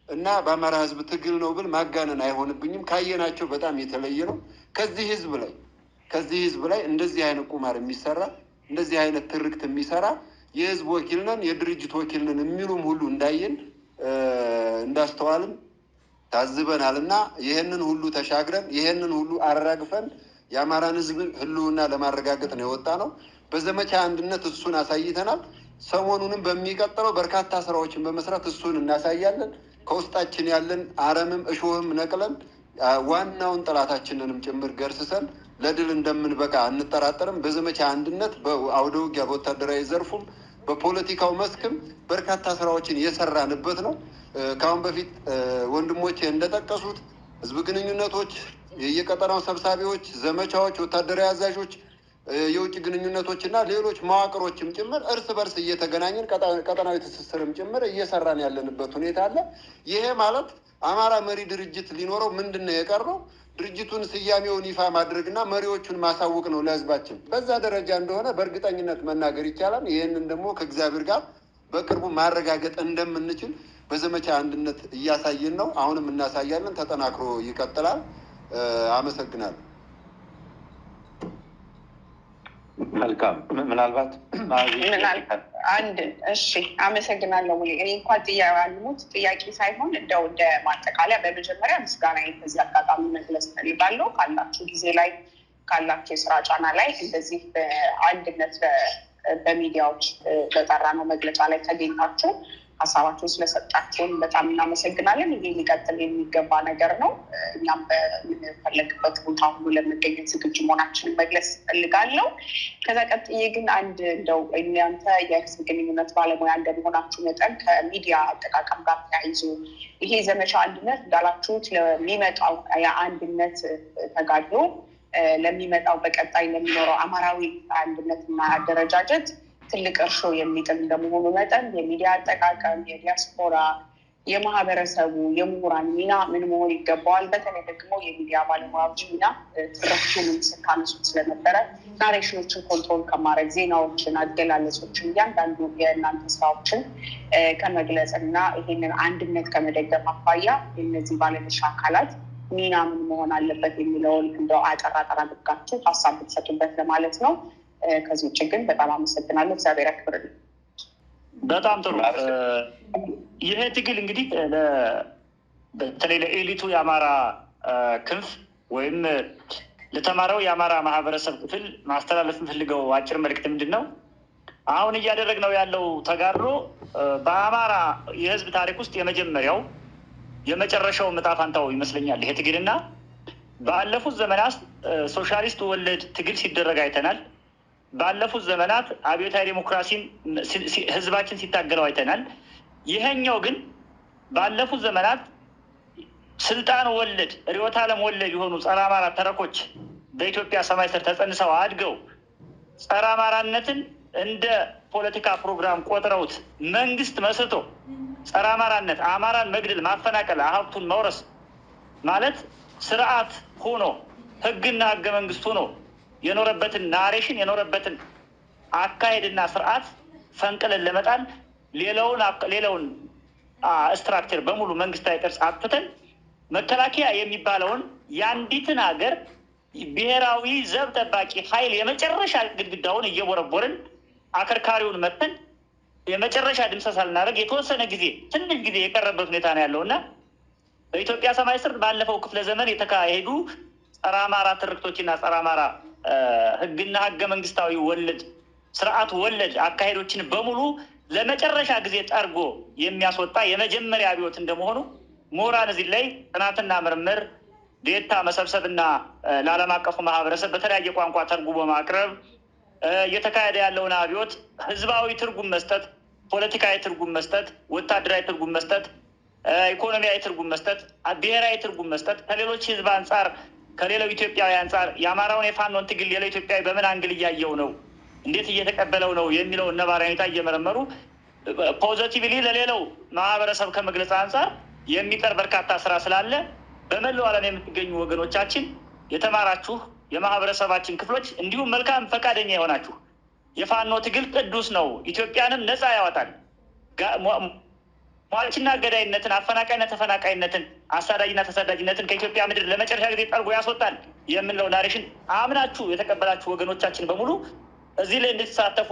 እና በአማራ ህዝብ ትግል ነው ብል ማጋነን አይሆንብኝም። ካየናቸው በጣም የተለየ ነው። ከዚህ ህዝብ ላይ እንደዚህ አይነት ቁማር የሚሰራ እንደዚህ አይነት ትርክት የሚሰራ የህዝብ ወኪል ነን የድርጅት ወኪል ነን የሚሉም ሁሉ እንዳየን እንዳስተዋልን ታዝበናል እና ይህንን ሁሉ ተሻግረን ይህንን ሁሉ አራግፈን የአማራን ህዝብ ህልውና ለማረጋገጥ ነው የወጣ ነው። በዘመቻ አንድነት እሱን አሳይተናል። ሰሞኑንም በሚቀጥለው በርካታ ስራዎችን በመስራት እሱን እናሳያለን። ከውስጣችን ያለን አረምም እሾህም ነቅለን ዋናውን ጠላታችንንም ጭምር ገርስሰን ለድል እንደምንበቃ አንጠራጠርም። በዘመቻ አንድነት በአውደ ውጊያ በወታደራዊ ዘርፉም በፖለቲካው መስክም በርካታ ስራዎችን የሰራንበት ነው። ከአሁን በፊት ወንድሞቼ እንደጠቀሱት ህዝብ ግንኙነቶች፣ የቀጠናው ሰብሳቢዎች፣ ዘመቻዎች፣ ወታደራዊ አዛዦች፣ የውጭ ግንኙነቶች እና ሌሎች መዋቅሮችም ጭምር እርስ በርስ እየተገናኘን ቀጠናዊ ትስስርም ጭምር እየሰራን ያለንበት ሁኔታ አለ። ይሄ ማለት አማራ መሪ ድርጅት ሊኖረው ምንድን ነው የቀረው? ድርጅቱን ስያሜውን ይፋ ማድረግና መሪዎቹን ማሳወቅ ነው ለህዝባችን። በዛ ደረጃ እንደሆነ በእርግጠኝነት መናገር ይቻላል። ይህንን ደግሞ ከእግዚአብሔር ጋር በቅርቡ ማረጋገጥ እንደምንችል በዘመቻ አንድነት እያሳየን ነው። አሁንም እናሳያለን። ተጠናክሮ ይቀጥላል። አመሰግናለሁ። መልካም። ምናልባት አመሰግናለሁ። እኔ እንኳን ጥያቄ ሳይሆን እንደው እንደ ማጠቃለያ በመጀመሪያ ምስጋና በዚህ አጋጣሚ መግለጽ እፈልጋለሁ። ካላችሁ ጊዜ ላይ ካላችሁ የስራ ጫና ላይ እንደዚህ በአንድነት በሚዲያዎች በጠራ ነው መግለጫ ላይ ተገኝታችሁ ሀሳባችሁን ስለሰጣችሁን በጣም እናመሰግናለን። ይሄ ሊቀጥል የሚገባ ነገር ነው። እኛም በምንፈለግበት ቦታ ሁሉ ለመገኘት ዝግጁ መሆናችንን መግለጽ እፈልጋለሁ። ከዛ ቀጥዬ ግን አንድ እንደው እናንተ የህዝብ ግንኙነት ባለሙያ እንደመሆናችሁ መጠን ከሚዲያ አጠቃቀም ጋር ተያይዞ ይሄ ዘመቻ አንድነት እንዳላችሁት ለሚመጣው የአንድነት ተጋድሎ ለሚመጣው በቀጣይ ለሚኖረው አማራዊ አንድነትና አደረጃጀት ትልቅ እርሾ የሚጥል እንደመሆኑ መጠን የሚዲያ አጠቃቀም፣ የዲያስፖራ፣ የማህበረሰቡ፣ የምሁራን ሚና ምን መሆን ይገባዋል? በተለይ ደግሞ የሚዲያ ባለሙያዎች ሚና ትረክቱንም ስታነሱት ስለነበረ ናሬሽኖችን ኮንትሮል ከማድረግ ዜናዎችን፣ አገላለጾችን፣ እያንዳንዱ የእናንተ ስራዎችን ከመግለጽ እና ይህንን አንድነት ከመደገፍ አኳያ የእነዚህ ባለድርሻ አካላት ሚና ምን መሆን አለበት የሚለውን እንደው አጠራ አድርጋችሁ ሀሳብ ብትሰጡበት ለማለት ነው። ከዚህ ውጭ ግን በጣም አመሰግናለሁ። እግዚአብሔር ያክብርልኝ። በጣም ጥሩ። ይህ ትግል እንግዲህ በተለይ ለኤሊቱ የአማራ ክንፍ ወይም ለተማረው የአማራ ማህበረሰብ ክፍል ማስተላለፍ የምፈልገው አጭር መልዕክት ምንድን ነው? አሁን እያደረግነው ያለው ተጋድሎ በአማራ የህዝብ ታሪክ ውስጥ የመጀመሪያው የመጨረሻው ዕጣ ፈንታው ይመስለኛል። ይሄ ትግልና ባለፉት ዘመናት ሶሻሊስት ወለድ ትግል ሲደረግ አይተናል። ባለፉት ዘመናት አብዮታዊ ዲሞክራሲን ህዝባችን ሲታገለው አይተናል። ይሄኛው ግን ባለፉት ዘመናት ስልጣን ወለድ ርዕዮተ ዓለም ወለድ የሆኑ ጸረ አማራ ተረኮች በኢትዮጵያ ሰማይ ስር ተጸንሰው አድገው ጸረ አማራነትን እንደ ፖለቲካ ፕሮግራም ቆጥረውት መንግስት መስርቶ ጸረ አማራነት አማራን መግደል፣ ማፈናቀል፣ ሀብቱን መውረስ ማለት ስርዓት ሆኖ ህግና ህገ መንግስት ሆኖ የኖረበትን ናሬሽን የኖረበትን አካሄድና ስርዓት ፈንቅለን ለመጣል ሌላውን ስትራክቸር በሙሉ መንግስታዊ ቅርጽ አጥተን መከላከያ የሚባለውን የአንዲትን ሀገር ብሔራዊ ዘብ ጠባቂ ኃይል የመጨረሻ ግድግዳውን እየቦረቦርን አከርካሪውን መተን የመጨረሻ ድምሰሳ ልናደርግ የተወሰነ ጊዜ ትንሽ ጊዜ የቀረበት ሁኔታ ነው ያለው እና በኢትዮጵያ ሰማይ ስር ባለፈው ክፍለ ዘመን የተካሄዱ ጸረ አማራ ትርክቶችና ጸረ አማራ ህግና ህገ መንግስታዊ ወለድ ስርዓት ወለድ አካሄዶችን በሙሉ ለመጨረሻ ጊዜ ጠርጎ የሚያስወጣ የመጀመሪያ አብዮት እንደመሆኑ ምሁራን እዚህ ላይ ጥናትና ምርምር ዴታ መሰብሰብና ለዓለም አቀፉ ማህበረሰብ በተለያየ ቋንቋ ተርጉሞ ማቅረብ እየተካሄደ ያለውን አብዮት ህዝባዊ ትርጉም መስጠት፣ ፖለቲካዊ ትርጉም መስጠት፣ ወታደራዊ ትርጉም መስጠት፣ ኢኮኖሚያዊ ትርጉም መስጠት፣ ብሔራዊ ትርጉም መስጠት ከሌሎች ህዝብ አንጻር ከሌላው ኢትዮጵያዊ አንጻር የአማራውን የፋኖን ትግል ሌላው ኢትዮጵያዊ በምን አንግል እያየው ነው፣ እንዴት እየተቀበለው ነው የሚለውን ነባራዊ ሁኔታ እየመረመሩ ፖዚቲቭሊ ለሌላው ማህበረሰብ ከመግለጽ አንጻር የሚቀር በርካታ ስራ ስላለ በመላው ዓለም የምትገኙ ወገኖቻችን የተማራችሁ የማህበረሰባችን ክፍሎች እንዲሁም መልካም ፈቃደኛ የሆናችሁ የፋኖ ትግል ቅዱስ ነው፣ ኢትዮጵያንም ነፃ ያወጣል፣ ሟችና ገዳይነትን፣ አፈናቃይና ተፈናቃይነትን፣ አሳዳጅና ተሰዳጅነትን ከኢትዮጵያ ምድር ለመጨረሻ ጊዜ ጠርጎ ያስወጣል የምንለው ናሬሽን አምናችሁ የተቀበላችሁ ወገኖቻችን በሙሉ እዚህ ላይ እንድትሳተፉ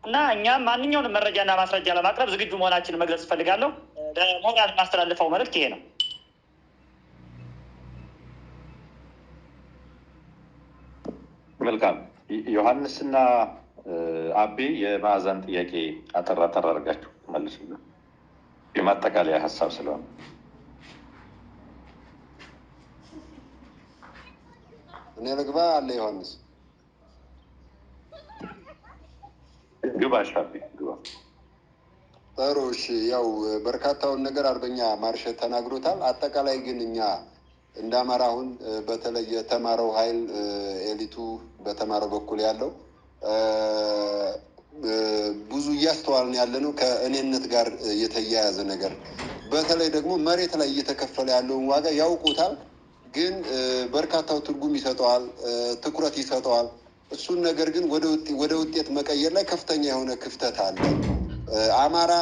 እና እኛም ማንኛውንም መረጃና ማስረጃ ለማቅረብ ዝግጁ መሆናችንን መግለጽ እፈልጋለሁ። ለሞራል የማስተላልፈው መልዕክት ይሄ ነው። መልካም። ዮሐንስና አቤ የማዕዛን ጥያቄ አጠር አድርጋችሁ መልሱልን፣ የማጠቃለያ ሀሳብ ስለሆነ። እኔ ልግባ አለ ዮሐንስ? ግባ ሻቤ ግባ። ጥሩ እሺ። ያው በርካታውን ነገር አርበኛ ማርሸት ተናግሮታል። አጠቃላይ ግን እኛ እንደ አማራ አሁን በተለይ የተማረው ኃይል ኤሊቱ በተማረው በኩል ያለው ብዙ እያስተዋልን ያለ ነው ከእኔነት ጋር የተያያዘ ነገር። በተለይ ደግሞ መሬት ላይ እየተከፈለ ያለውን ዋጋ ያውቁታል፣ ግን በርካታው ትርጉም ይሰጠዋል፣ ትኩረት ይሰጠዋል። እሱን ነገር ግን ወደ ውጤት መቀየር ላይ ከፍተኛ የሆነ ክፍተት አለ። አማራ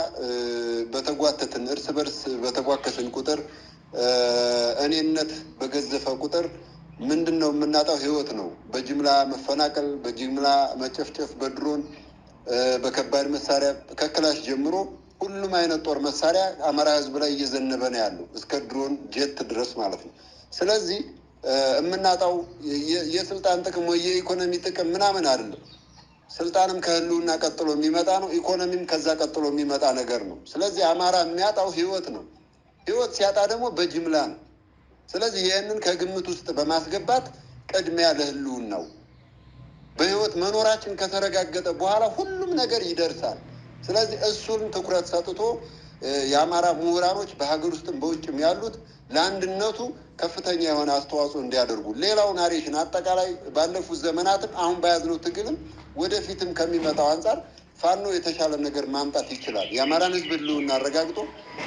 በተጓተትን እርስ በርስ በተጓከስን ቁጥር እኔነት በገዘፈ ቁጥር ምንድን ነው የምናጣው? ህይወት ነው። በጅምላ መፈናቀል፣ በጅምላ መጨፍጨፍ፣ በድሮን በከባድ መሳሪያ ከክላሽ ጀምሮ ሁሉም አይነት ጦር መሳሪያ አማራ ህዝብ ላይ እየዘነበ ነው ያለው እስከ ድሮን ጄት ድረስ ማለት ነው። ስለዚህ የምናጣው የስልጣን ጥቅም ወይ የኢኮኖሚ ጥቅም ምናምን አይደለም። ስልጣንም ከህልውና ቀጥሎ የሚመጣ ነው። ኢኮኖሚም ከዛ ቀጥሎ የሚመጣ ነገር ነው። ስለዚህ አማራ የሚያጣው ህይወት ነው። ህይወት ሲያጣ ደግሞ በጅምላ ነው። ስለዚህ ይህንን ከግምት ውስጥ በማስገባት ቅድሚያ ለህልውናው በህይወት መኖራችን ከተረጋገጠ በኋላ ሁሉም ነገር ይደርሳል። ስለዚህ እሱን ትኩረት ሰጥቶ የአማራ ምሁራኖች በሀገር ውስጥም በውጭም ያሉት ለአንድነቱ ከፍተኛ የሆነ አስተዋጽኦ እንዲያደርጉ ሌላው ናሬሽን አጠቃላይ ባለፉት ዘመናትም አሁን በያዝነው ትግልም ወደፊትም ከሚመጣው አንጻር ፋኖ የተሻለ ነገር ማምጣት ይችላል። የአማራን ህዝብ ህልውና አረጋግጦ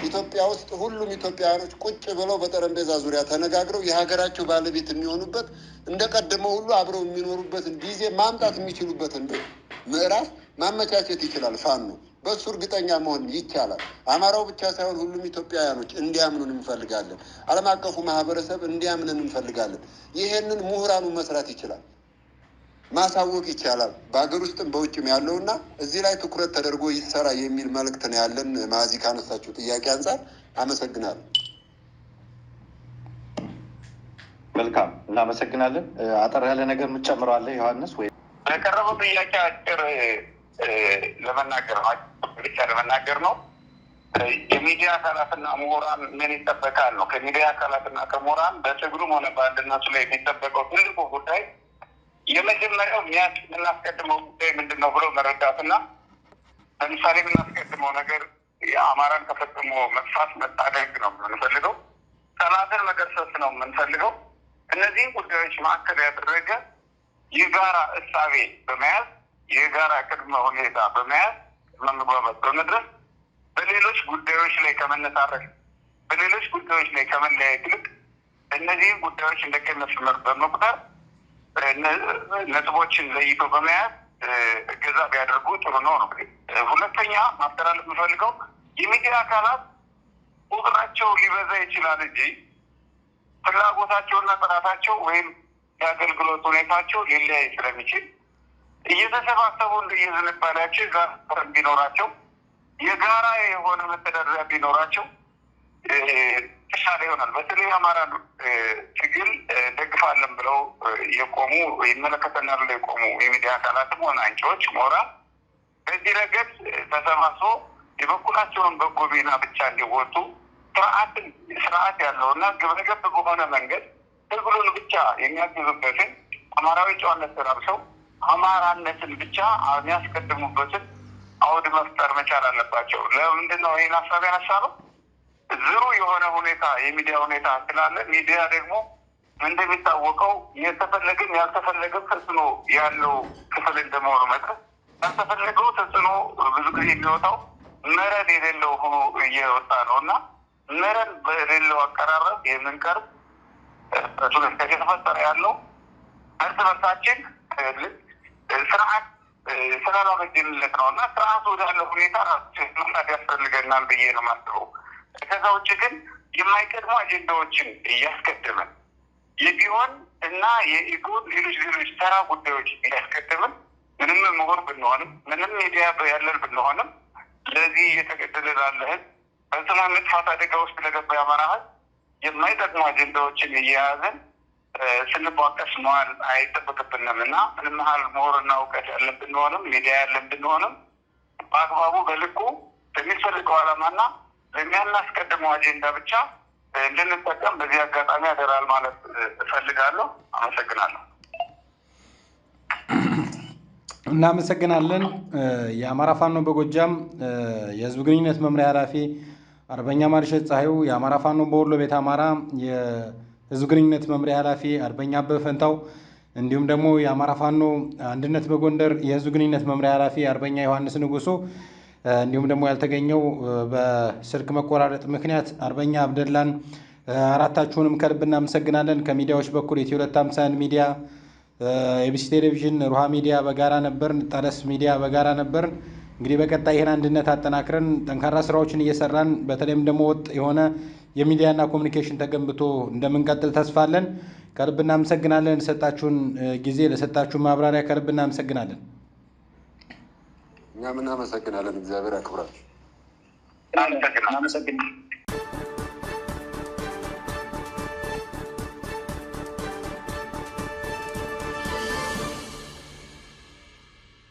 ኢትዮጵያ ውስጥ ሁሉም ኢትዮጵያውያኖች ቁጭ ብለው በጠረጴዛ ዙሪያ ተነጋግረው የሀገራቸው ባለቤት የሚሆኑበት እንደቀደመው ሁሉ አብረው የሚኖሩበትን ጊዜ ማምጣት የሚችሉበትን ምዕራፍ ማመቻቸት ይችላል ፋኖ። በሱ እርግጠኛ መሆን ይቻላል። አማራው ብቻ ሳይሆን ሁሉም ኢትዮጵያውያኖች እንዲያምኑን እንፈልጋለን። ዓለም አቀፉ ማህበረሰብ እንዲያምንን እንፈልጋለን። ይሄንን ምሁራኑ መስራት ይችላል፣ ማሳወቅ ይቻላል። በሀገር ውስጥም በውጭም ያለውና እዚህ ላይ ትኩረት ተደርጎ ይሰራ የሚል መልእክት ነው ያለን። ማዚ ካነሳችሁ ጥያቄ አንጻር አመሰግናለሁ። መልካም እናመሰግናለን። አጠር ያለ ነገር የምትጨምረው አለ ዮሐንስ? ወይ በቀረበው ጥያቄ አጭር ለመናገር ነው። የሚዲያ አካላትና ምሁራን ምን ይጠበቃል ነው። ከሚዲያ አካላትና ከምሁራን በትግሉም ሆነ በአንድነቱ ላይ የሚጠበቀው ትልቁ ጉዳይ የመጀመሪያው የምናስቀድመው ጉዳይ ምንድን ነው ብሎ መረዳትና ለምሳሌ የምናስቀድመው ነገር የአማራን ከፈጽሞ መጥፋት መታደግ ነው የምንፈልገው። ጠላትን መገርሰስ ነው የምንፈልገው። እነዚህን ጉዳዮች ማዕከል ያደረገ የጋራ እሳቤ በመያዝ የጋራ ቅድመ ሁኔታ በመያዝ መግባባት በመድረስ በሌሎች ጉዳዮች ላይ ከመነታረክ በሌሎች ጉዳዮች ላይ ከመለያየት ይልቅ እነዚህን ጉዳዮች እንደ ቀይ መስመር በመቁጠር ነጥቦችን ለይቶ በመያዝ እገዛ ቢያደርጉ ጥሩ ነው ነው። ሁለተኛ ማስተላለፍ የምፈልገው የሚዲያ አካላት ቁጥራቸው ሊበዛ ይችላል እንጂ ፍላጎታቸውና ጥራታቸው ወይም የአገልግሎት ሁኔታቸው ሊለያይ ስለሚችል እየተሰባሰቡ እንደየዝንባሌያቸው ጋር ቢኖራቸው የጋራ የሆነ መተዳደሪያ ቢኖራቸው ተሻለ ይሆናል። በተለይ አማራ ትግል ደግፋለን ብለው የቆሙ ይመለከተናል ብለው የቆሙ የሚዲያ አካላትም ሆነ አንቂዎች ምሁራን በዚህ ረገድ ተሰባስቦ የበኩላቸውን በጎ ሚና ብቻ እንዲወጡ ስርዓት ያለውና ግብረገብ በሆነ መንገድ ትግሉን ብቻ የሚያግዙበትን አማራዊ ጨዋነት ተላብሰው አማራነትን ብቻ የሚያስቀድሙበትን አውድ መፍጠር መቻል አለባቸው። ለምንድን ነው ይህን ሀሳብ ያነሳ ነው? ዝሩ የሆነ ሁኔታ የሚዲያ ሁኔታ ስላለ ሚዲያ ደግሞ እንደሚታወቀው የተፈለገም ያልተፈለገም ተጽዕኖ ያለው ክፍል እንደመሆኑ መጠን ያልተፈለገው ተጽዕኖ ብዙ ጊዜ የሚወጣው መረን የሌለው ሆኖ እየወጣ ነው እና መረን በሌለው አቀራረብ የምንቀርብ የተፈጠረ ያለው እርስ በርሳችን ስርዓት ስላላበጀንለት ነው እና ስርዓቱ ወዳለ ሁኔታ መምጣት ያስፈልገናል ብዬ ነው የማስበው። ከዛ ውጭ ግን የማይቀድሙ አጀንዳዎችን እያስቀደምን የቢሆን እና የኢጎን ሌሎች ተራ ጉዳዮች እያስቀደምን ምንም ምሁር ብንሆንም ምንም ሚዲያ ያለን ብንሆንም ለዚህ እየተገደለ ላለ ህዝብ በስማ መጥፋት አደጋ ውስጥ ለገባ የአማራ ህዝብ የማይጠቅሙ አጀንዳዎችን እየያዘን ስንቧቀስ መዋል አይጠበቅብንም እና ምንም ያህል ምሁርና እውቀት ያለን ብንሆንም ሚዲያ ያለን ብንሆንም በአግባቡ በልኩ ለሚፈልገው ዓላማና ለሚያናስቀድመው አጀንዳ ብቻ እንድንጠቀም በዚህ አጋጣሚ ያደራል ማለት እፈልጋለሁ። አመሰግናለሁ። እናመሰግናለን። የአማራ ፋኖ በጎጃም የህዝብ ግንኙነት መምሪያ ኃላፊ አርበኛ ማርሸት ፀሐዩ፣ የአማራ ፋኖ በወሎ ቤት አማራ የህዝብ ግንኙነት መምሪያ ኃላፊ አርበኛ አበበ ፈንታው፣ እንዲሁም ደግሞ የአማራ ፋኖ አንድነት በጎንደር የህዝብ ግንኙነት መምሪያ ኃላፊ አርበኛ ዮሐንስ ንጉሱ፣ እንዲሁም ደግሞ ያልተገኘው በስልክ መቆራረጥ ምክንያት አርበኛ አብደላን፣ አራታችሁንም ከልብ እናመሰግናለን። ከሚዲያዎች በኩል ኢትዮ 251 ሚዲያ፣ ኤቢሲ ቴሌቪዥን፣ ሩሃ ሚዲያ በጋራ ነበርን፣ ጠለስ ሚዲያ በጋራ ነበርን። እንግዲህ በቀጣይ ይህን አንድነት አጠናክረን ጠንካራ ስራዎችን እየሰራን በተለይም ደግሞ ወጥ የሆነ የሚዲያና ኮሚኒኬሽን ተገንብቶ እንደምንቀጥል ተስፋ አለን። ከልብ እናመሰግናለን። ለሰጣችሁን ጊዜ ለሰጣችሁን ማብራሪያ ከልብ እናመሰግናለን። እኛም እናመሰግናለን። እግዚአብሔር ያክብራችሁ። እናመሰግናለን።